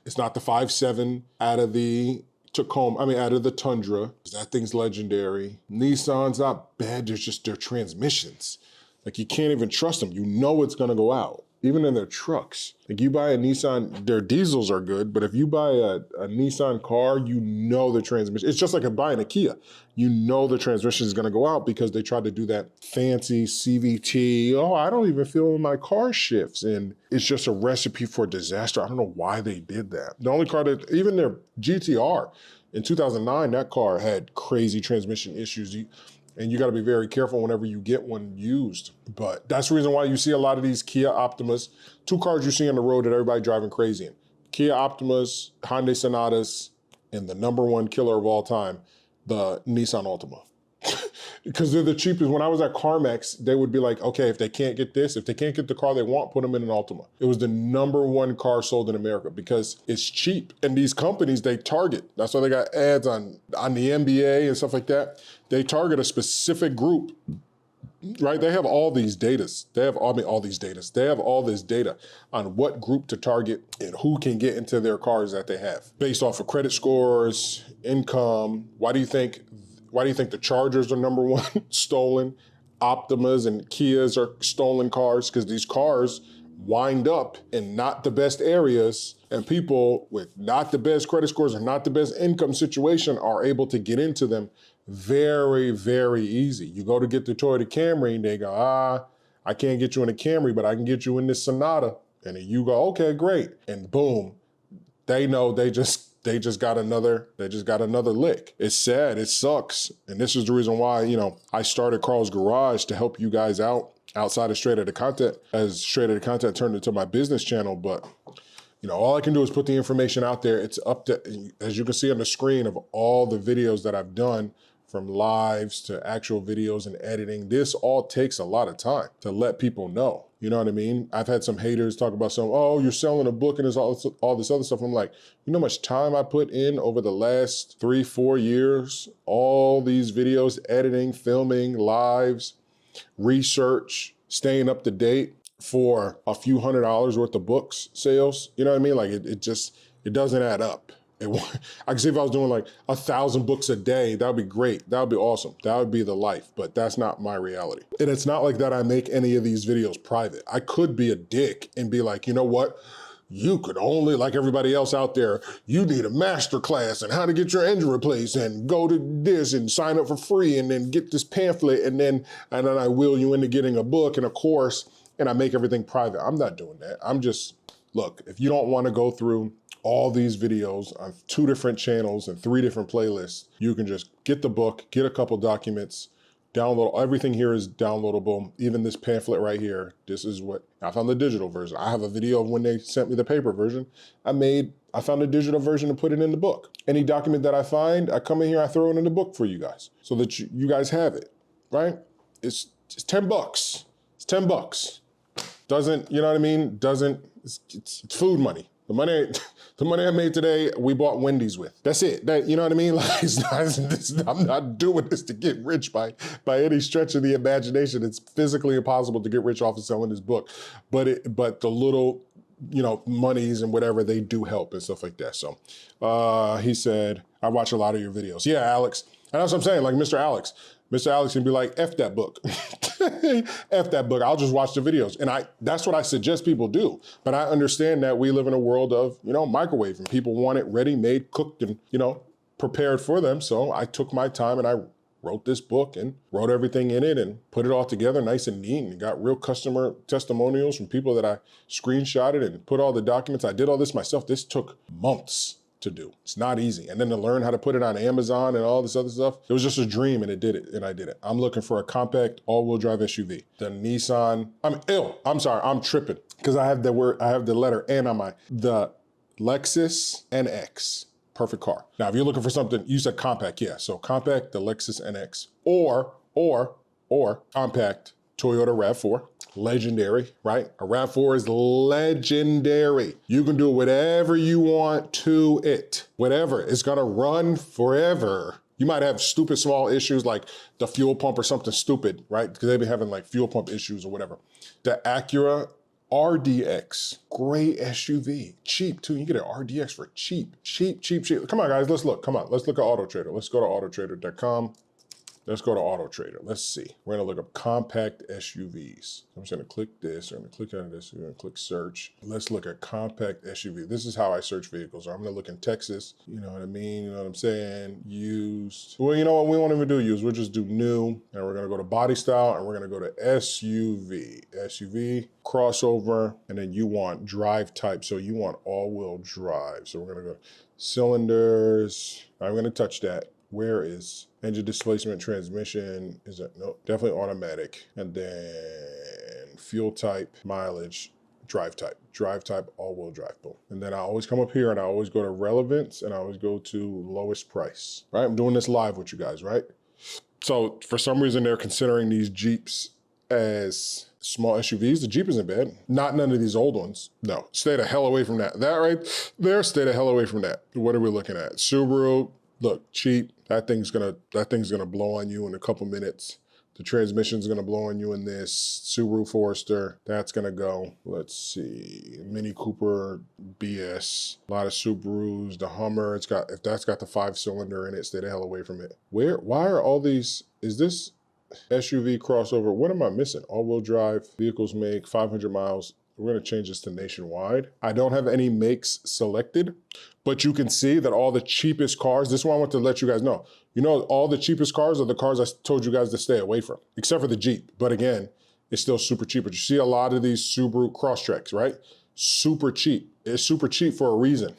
Speaker 1: It's not the 5.7 out of the Tacoma, out of the Tundra. That thing's legendary. Nissan's not bad, there's just their transmissions. Like you can't even trust them. It's gonna go out, even in their trucks. Like you buy a Nissan, their diesels are good, but if you buy a Nissan car, the transmission, it's just like buying a Kia. The transmission is gonna go out because they tried to do that fancy CVT. Oh, I don't even feel my car shifts. And it's just a recipe for disaster. I don't know why they did that. The only car even their GTR in 2009, that car had crazy transmission issues. And you gotta be very careful whenever you get one used. But that's the reason why you see a lot of these Kia Optimas, two cars you see on the road that everybody driving crazy in. Kia Optimas, Hyundai Sonatas, and the #1 killer of all time, the Nissan Altima. Because they're the cheapest. When I was at CarMax, they would be like, okay, if they can't get the car they want, put them in an Altima. It was the #1 car sold in America because it's cheap. And these companies, they target. That's why they got ads on the NBA and stuff like that. They target a specific group, right? They have all these datas. They have all this data on what group to target and who can get into their cars that they have based off of credit scores, income. Why do you think the Chargers are #1 stolen? Optimas and Kias are stolen cars because these cars wind up in not the best areas, and people with not the best credit scores and not the best income situation are able to get into them very, very easy. You go to get the Toyota Camry and they go, I can't get you in a Camry, but I can get you in this Sonata. And then you go, okay, great. And boom, they know they just they just got another lick. It's sad, it sucks. And this is the reason why, you know, I started Carl's Garage to help you guys out outside of Straight Outta Content, as Straight Outta Content turned into my business channel. But, you know, all I can do is put the information out there. It's up to, as you can see on the screen of all the videos that I've done, from lives to actual videos and editing. This all takes a lot of time to let people know. You know what I mean? I've had some haters talk about oh, you're selling a book and there's all this other stuff. I'm like, you know how much time I put in over the last 3-4 years? All these videos, editing, filming, lives, research, staying up to date for a few $100s worth of books sales. You know what I mean? Like it doesn't add up. I can see if I was doing like 1,000 books a day, that would be great. That would be awesome. That would be the life, but that's not my reality. And it's not like that I make any of these videos private. I could be a dick and be like, you know what? You could only, like everybody else out there, you need a master class on how to get your engine replaced and go to this and sign up for free and then get this pamphlet and then I will you into getting a book and a course and I make everything private. I'm not doing that. I'm just, look, if you don't want to go through all these videos on 2 different channels and 3 different playlists, you can just get the book, get a couple documents, download. Everything here is downloadable. Even this pamphlet right here, this is what, I found the digital version. I have a video of when they sent me the paper version. I found a digital version and put it in the book. Any document that I find, I come in here, I throw it in the book for you guys so that you guys have it, right? It's $10. It's $10. Doesn't, you know what I mean? It's food money. The money I made today, we bought Wendy's with. That's it. You know what I mean? Like, I'm not doing this to get rich by any stretch of the imagination. It's physically impossible to get rich off of selling this book. But the little, you know, monies and whatever, they do help and stuff like that. So he said, I watch a lot of your videos. Yeah, Alex. And that's what I'm saying, like Mr. Alex. Mr. Alex can be like, F that book. F that book, I'll just watch the videos. And that's what I suggest people do. But I understand that we live in a world of, you know, microwave and people want it ready, made, cooked and, you know, prepared for them. So I took my time and I wrote this book and wrote everything in it and put it all together nice and neat and got real customer testimonials from people that I screenshotted and put all the documents. I did all this myself. This took months to do. It's not easy. And then to learn how to put it on Amazon and all this other stuff, it was just a dream and I did it. I'm looking for a compact all-wheel drive SUV. The Nissan, I'm tripping because I have the letter N on the Lexus NX, perfect car. Now, if you're looking for something, you said compact, yeah. So compact, the Lexus NX or compact Toyota RAV4. Legendary, right? A RAV4 is legendary. You can do whatever you want to it. Whatever, it's gonna run forever. You might have stupid small issues like the fuel pump or something stupid, right? Because they've been having like fuel pump issues or whatever. The Acura RDX, great SUV, cheap too. You get an RDX for cheap. Come on guys, let's look, let's look at Auto Trader. Let's go to autotrader.com. Let's go to Auto Trader. Let's see. We're gonna look up compact SUVs. I'm just gonna click this, or I'm gonna click on this, we're gonna click search. Let's look at compact SUV. This is how I search vehicles. I'm gonna look in Texas, you know what I mean? You know what I'm saying? Used. Well, you know what? We won't even do used. We'll just do new, and we're gonna go to body style, and we're gonna go to SUV. SUV, crossover, and then you want drive type, so you want all-wheel drive. So we're gonna go cylinders. I'm gonna touch that. Where is engine displacement, transmission? Is that, no, definitely automatic. And then fuel type, mileage, drive type, all-wheel drive, boom. And then I always come up here and I always go to relevance and I always go to lowest price, right? I'm doing this live with you guys, right? So for some reason, they're considering these Jeeps as small SUVs. The Jeep isn't bad. Not none of these old ones. No, stay the hell away from that. That right there, stay the hell away from that. What are we looking at? Subaru, look, cheap. That thing's gonna blow on you in a couple minutes. The transmission's gonna blow on you in this. Subaru Forester, that's gonna go. Let's see, Mini Cooper, BS. A lot of Subarus, the Hummer, if that's got the 5-cylinder in it, stay the hell away from it. Why are all these, is this SUV crossover? What am I missing? All-wheel drive, vehicles make 500 miles. We're gonna change this to nationwide. I don't have any makes selected, but you can see that all the cheapest cars, this one I want to let you guys know, all the cheapest cars are the cars I told you guys to stay away from, except for the Jeep. But again, it's still super cheap. But you see a lot of these Subaru Crosstreks, right? Super cheap. It's super cheap for a reason.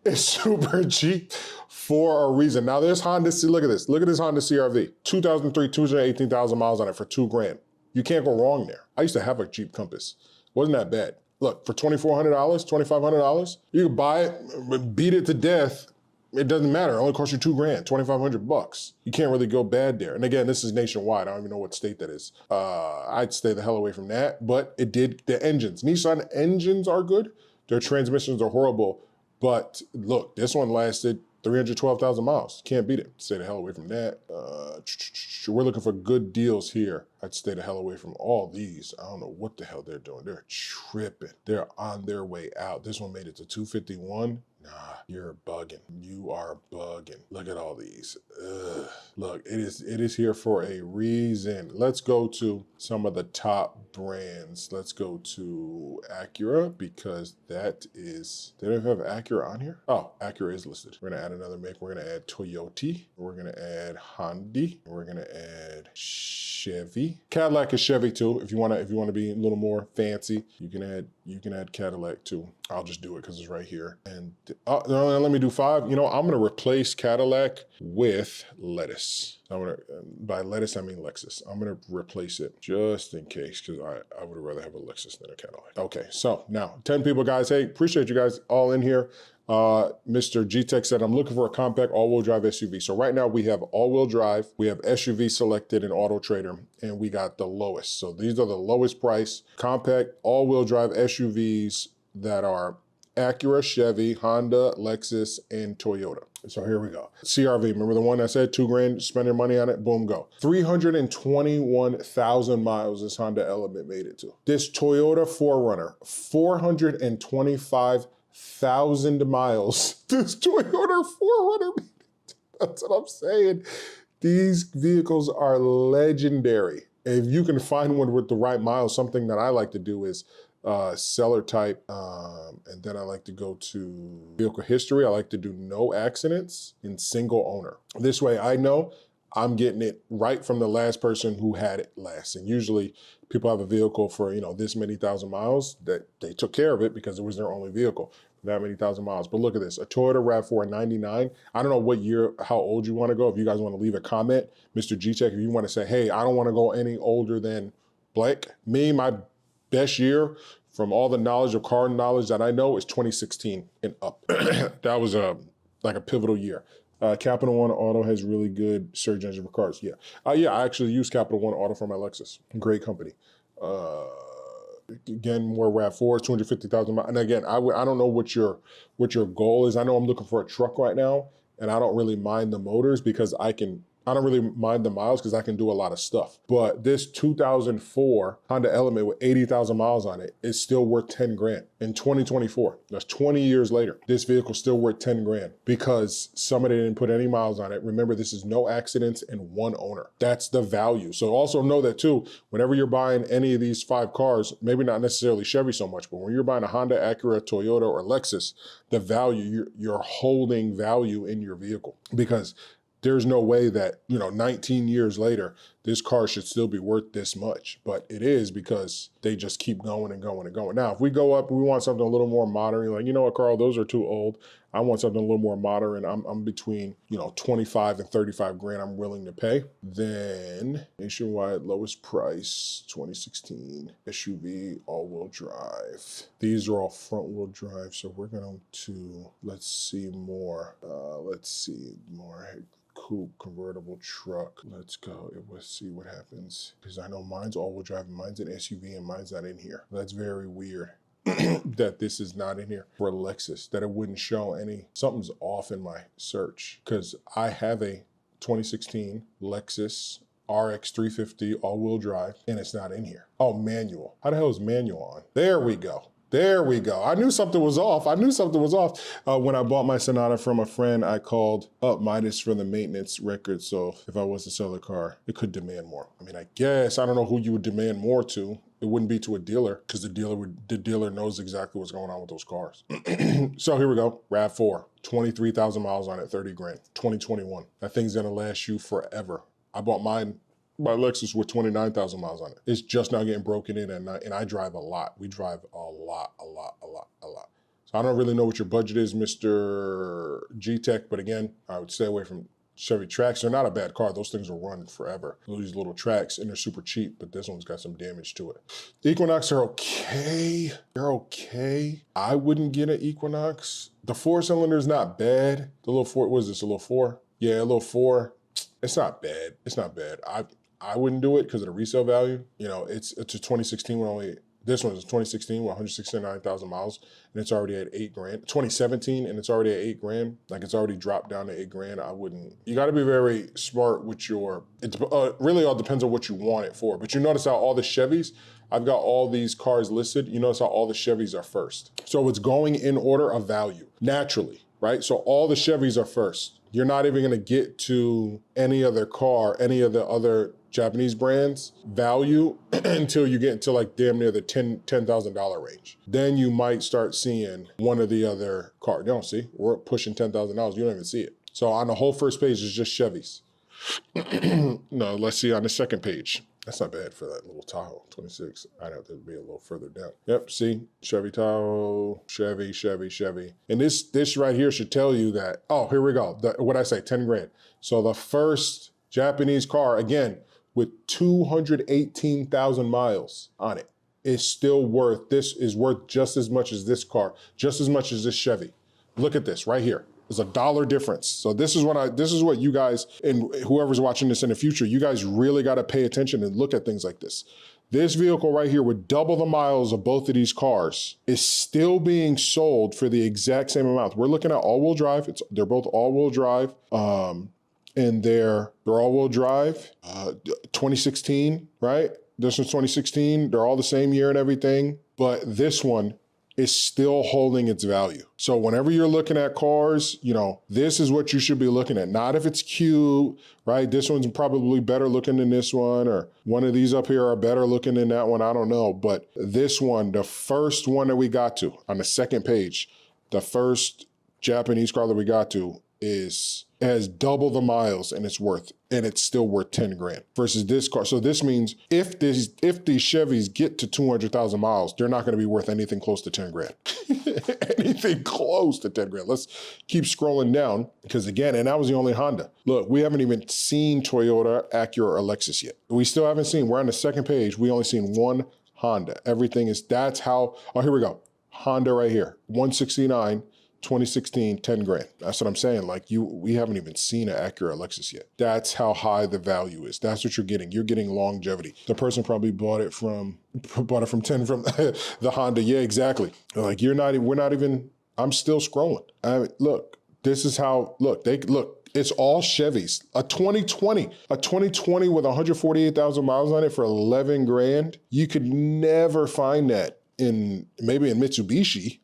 Speaker 1: It's super cheap for a reason. Now there's Honda, look at this. Look at this Honda CRV. 2003, 218,000 miles on it for $2,000. You can't go wrong there. I used to have a Jeep Compass. Wasn't that bad. Look, for $2,400, $2,500, you can buy it, beat it to death. It doesn't matter. It only costs you $2,000, $2,500. You can't really go bad there. And again, this is nationwide. I don't even know what state that is. I'd stay the hell away from that. But it did, the engines. Nissan engines are good. Their transmissions are horrible. But look, this one lasted 312,000 miles. Can't beat it. Stay the hell away from that. We're looking for good deals here. I'd stay the hell away from all these. I don't know what the hell they're doing. They're tripping. They're on their way out. This one made it to 251. Nah, you're bugging. You are bugging. Look at all these. Ugh. Look, it is here for a reason. Let's go to some of the top brands. Let's go to Acura because that is, they don't have Acura on here? Oh, Acura is listed. We're gonna add another make. We're gonna add Toyota. We're gonna add Hyundai. We're gonna add Chevy. Cadillac is Chevy too. If you wanna be a little more fancy, you can add Cadillac too. I'll just do it because it's right here. And no, let me do 5. You know, I'm gonna replace Cadillac with lettuce. By lettuce, I mean Lexus. I'm gonna replace it just in case because I would rather have a Lexus than a Cadillac. Okay, so now 10 people, guys. Hey, appreciate you guys all in here. Mr. G-Tech said, I'm looking for a compact all-wheel drive SUV. So right now we have all-wheel drive, we have SUV selected in Auto Trader, and we got the lowest. So these are the lowest price compact all-wheel drive SUVs that are Acura, Chevy, Honda, Lexus, and Toyota. So here we go. CRV, remember the one I said $2,000, spending money on it, boom, go. 321,000 miles this Honda Element made it to. This Toyota 4Runner, 425,000 miles. This Toyota 4Runner made it. That's what I'm saying. These vehicles are legendary. If you can find one with the right miles, something that I like to do is seller type, and then I like to go to vehicle history. I like to do no accidents in single owner. This way I know I'm getting it right from the last person who had it last. And usually people have a vehicle for, you know, this many thousand miles that they took care of it because it was their only vehicle for that many thousand miles. But look at this, a Toyota RAV4 99. I don't know what year, how old you want to go. If you guys want to leave a comment, Mr. G-Tech, if you want to say, hey, I don't want to go any older than blank. Me, my best year from all the knowledge of car knowledge that I know is 2016 and up. That was like a pivotal year. Capital One Auto has really good search engine for cars. Yeah, yeah. I actually use Capital One Auto for my Lexus. Great company. Again, more RAV4s, 250,000 miles. And again, I don't know what your goal is. I know I'm looking for a truck right now, and I don't really mind the motors because I don't really mind the miles because I can do a lot of stuff. But this 2004 Honda Element with 80,000 miles on it is still worth 10 grand in 2024. That's 20 years later. This vehicle's still worth 10 grand because somebody didn't put any miles on it. Remember, this is no accidents and one owner. That's the value. So also know that too, whenever you're buying any of these 5 cars, maybe not necessarily Chevy so much, but when you're buying a Honda, Acura, Toyota, or Lexus, the value, you're holding value in your vehicle because there's no way that, 19 years later, this car should still be worth this much, but it is because they just keep going and going and going. Now, if we go up, we want something a little more modern, like, you know what, Carl, those are too old. I want something a little more modern. I'm between, 25 and 35 grand I'm willing to pay. Then nationwide lowest price, 2016 SUV all-wheel drive. These are all front-wheel drive, so we're going to, let's see more coupe convertible truck. Let's go. Let's see what happens. Because I know mine's all-wheel drive, and mine's an SUV, and mine's not in here. That's very weird that this is not in here for a Lexus, that it wouldn't show any. Something's off in my search because I have a 2016 Lexus RX 350 all-wheel drive, and it's not in here. Oh, manual. How the hell is manual on? There we go. There we go. I knew something was off. When I bought my Sonata from a friend, I called up Midas for the maintenance record. So if I was to sell the car, it could demand more. I mean, I guess, I don't know who you would demand more to. It wouldn't be to a dealer because the dealer knows exactly what's going on with those cars. So here we go. RAV4, 23,000 miles on it, 30 grand, 2021. That thing's gonna last you forever. I bought mine my Lexus with 29,000 miles on it. It's just now getting broken in at night, and I drive a lot. We drive a lot. So I don't really know what your budget is, Mr. G-Tech, but again, I would stay away from Chevy Trax. They're not a bad car. Those things will run forever. These little Trax, and they're super cheap, but this one's got some damage to it. Equinox are okay. They're okay. I wouldn't get an Equinox. The 4-cylinder is not bad. The little 4, what is this, a little 4? Yeah, a little 4. It's not bad. It's not bad. I wouldn't do it because of the resale value. You know, it's a 2016 with only, this one is 2016 with 169,000 miles, and it's already at $8,000. 2017, and it's already at $8,000. Like, it's already dropped down to $8,000. I wouldn't. You got to be very smart with your. It really all depends on what you want it for. But you notice how all the Chevys, I've got all these cars listed. You notice how all the Chevys are first. So it's going in order of value naturally, right? So all the Chevys are first. You're not even going to get to any other car, any of the other Japanese brands value until you get into like damn near the $10,000 range. Then you might start seeing one of the other cars. You don't see, we're pushing $10,000. You don't even see it. So on the whole first page is just Chevys. No, let's see on the second page. That's not bad for that little Tahoe, 26. I'd have to be a little further down. Yep, see, Chevy Tahoe, Chevy. And this right here should tell you that, oh, here we go. What'd I say, 10 grand. So the first Japanese car, again, with 218,000 miles on it, is still worth, this is worth just as much as this car, just as much as this Chevy. Look at this right here. There's $1 difference. So this is what you guys, and whoever's watching this in the future, you guys really got to pay attention and look at things like this. This vehicle right here with double the miles of both of these cars is still being sold for the exact same amount. We're looking at all-wheel drive. They're both all-wheel drive. And they're all-wheel drive, 2016, right? This one's 2016. They're all the same year and everything, but this one is still holding its value. So whenever you're looking at cars, you know, this is what you should be looking at. Not if it's cute, right? This one's probably better looking than this one, or one of these up here are better looking than that one, I don't know. But this one, the first one that we got to on the second page, the first Japanese car that we got to has double the miles and it's still worth 10 grand versus this car. So this means if these Chevys get to 200,000 miles, they're not going to be worth anything close to 10 grand. Anything close to 10 grand. Let's keep scrolling down because again, and that was the only Honda. Look, we haven't even seen Toyota, Acura, or Lexus yet. We still haven't seen, we're on the second page. We only seen one Honda. Everything is, that's how, oh, here we go. Honda right here, 169. 2016, 10 grand. That's what I'm saying. Like we haven't even seen an Acura Lexus yet. That's how high the value is. That's what you're getting. You're getting longevity. The person probably bought it from 10 from the Honda. Yeah, exactly. Like we're not even, I'm still scrolling. I mean, look, this is how, look, it's all Chevys. A 2020 with 148,000 miles on it for 11 grand. You could never find that maybe in Mitsubishi.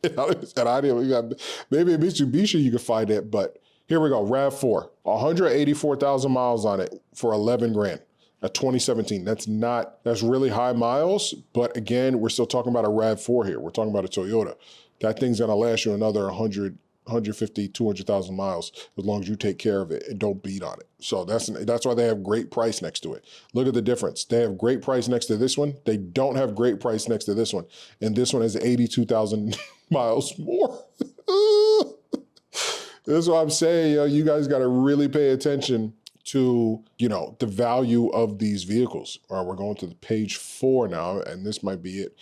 Speaker 1: Maybe in Mitsubishi you can find it, but here we go, RAV4, 184,000 miles on it for 11 grand, a 2017. That's really high miles, but again, we're still talking about a RAV4 here. We're talking about a Toyota. That thing's gonna last you another 100, 150, 200,000 miles as long as you take care of it and don't beat on it. So that's why they have great price next to it. Look at the difference. They have great price next to this one. They don't have great price next to this one. And this one has 82,000 miles more. That's what I'm saying. You guys got to really pay attention to, the value of these vehicles. All right, we're going to the page 4 now, and this might be it.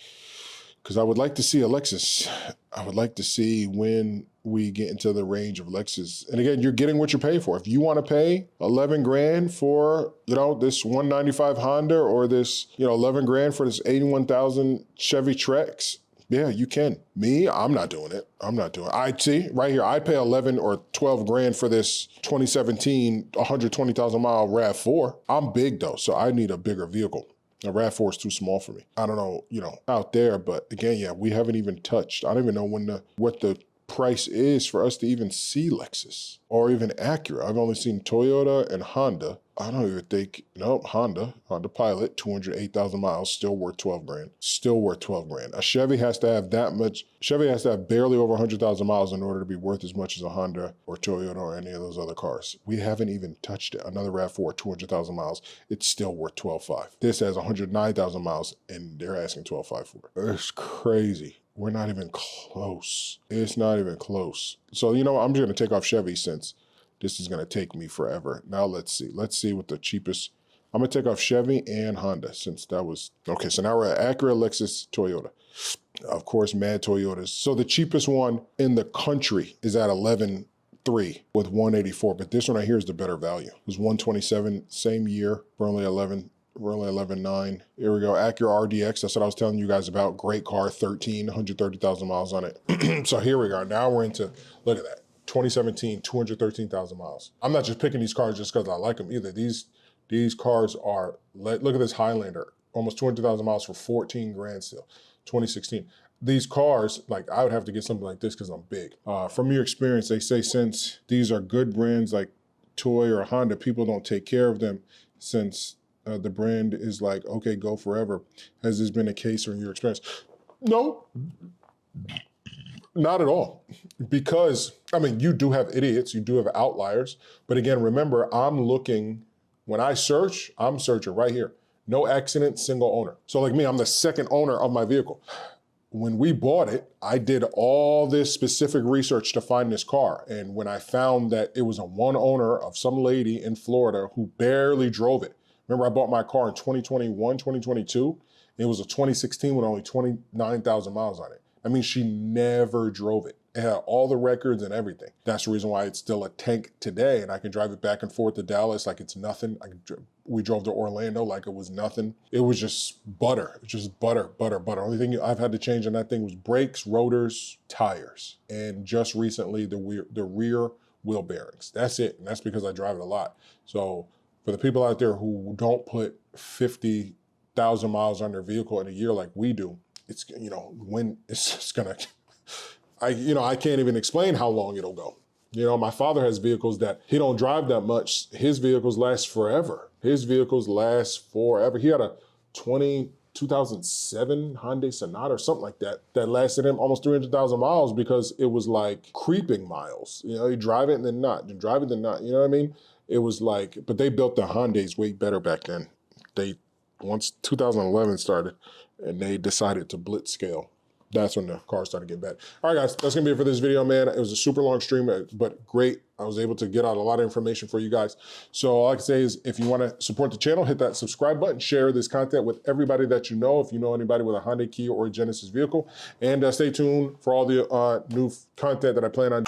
Speaker 1: Because I would like to see a Lexus. I would like to see when we get into the range of Lexus. And again, you're getting what you pay for. If you want to pay 11 grand for, this 195 Honda or this, 11 grand for this 81,000 Chevy Trax, yeah, you can. Me, I'm not doing it. I'd see right here, I'd pay 11 or 12 grand for this 2017, 120,000 mile RAV4. I'm big though, so I need a bigger vehicle. A RAV4 is too small for me. I don't know, out there, but again, yeah, we haven't even touched. I don't even know what the price is for us to even see Lexus or even Acura. I've only seen Toyota and Honda. I don't even think, nope, Honda Pilot, 208,000 miles, still worth 12 grand. Still worth 12 grand. A Chevy has to have that much, Chevy has to have barely over 100,000 miles in order to be worth as much as a Honda or Toyota or any of those other cars. We haven't even touched it. Another RAV4, 200,000 miles, it's still worth 12.5. This has 109,000 miles and they're asking 12.5 for it. It's crazy. We're not even close. It's not even close. So, you know what? I'm just gonna take off Chevy since this is gonna take me forever. Now let's see. Let's see what the cheapest. I'm gonna take off Chevy and Honda since that was, okay, so now we're at Acura, Lexus, Toyota. Of course, mad Toyotas. So the cheapest one in the country is at 11.3 with 184, but this one right here is the better value. It was 127, same year for only 11.9. Here we go, Acura RDX, that's what I was telling you guys about. Great car, 130,000 miles on it. So here we go, now we're into, look at that. 2017, 213,000 miles. I'm not just picking these cars just because I like them either. These cars are, look at this Highlander, almost 200,000 miles for 14 grand still, 2016. These cars, like I would have to get something like this because I'm big. From your experience, they say since these are good brands like Toy or Honda, people don't take care of them since the brand is like, okay, go forever. Has this been a case or in your experience? No. Not at all. Because, I mean, you do have idiots, you do have outliers. But again, remember, I'm looking, when I search, I'm searching right here. No accident, single owner. So like me, I'm the second owner of my vehicle. When we bought it, I did all this specific research to find this car. And when I found that it was a one owner of some lady in Florida who barely drove it. Remember, I bought my car in 2021, 2022. It was a 2016 with only 29,000 miles on it. I mean, she never drove it. It had all the records and everything. That's the reason why it's still a tank today, and I can drive it back and forth to Dallas like it's nothing. We drove to Orlando like it was nothing. It was just butter, just butter, butter, butter. Only thing I've had to change on that thing was brakes, rotors, tires, and just recently the rear wheel bearings. That's it, and that's because I drive it a lot. So for the people out there who don't put 50,000 miles on their vehicle in a year like we do, it's, you know, when it's just gonna, I can't even explain how long it'll go. You know, my father has vehicles that he don't drive that much. His vehicles last forever. His vehicles last forever. He had a 2007 Hyundai Sonata or something like that, that lasted him almost 300,000 miles because it was like creeping miles. You know, you drive it and then not, you drive it and not, you know what I mean? It was like, but they built the Hyundais way better back then. Once 2011 started and they decided to blitz scale, that's when the cars started getting bad. All right, guys, that's gonna be it for this video, man. It was a super long stream, but great. I was able to get out a lot of information for you guys. So all I can say is if you wanna support the channel, hit that subscribe button, share this content with everybody that you know, if you know anybody with a Hyundai, Kia, or a Genesis vehicle, and stay tuned for all the new content that I plan on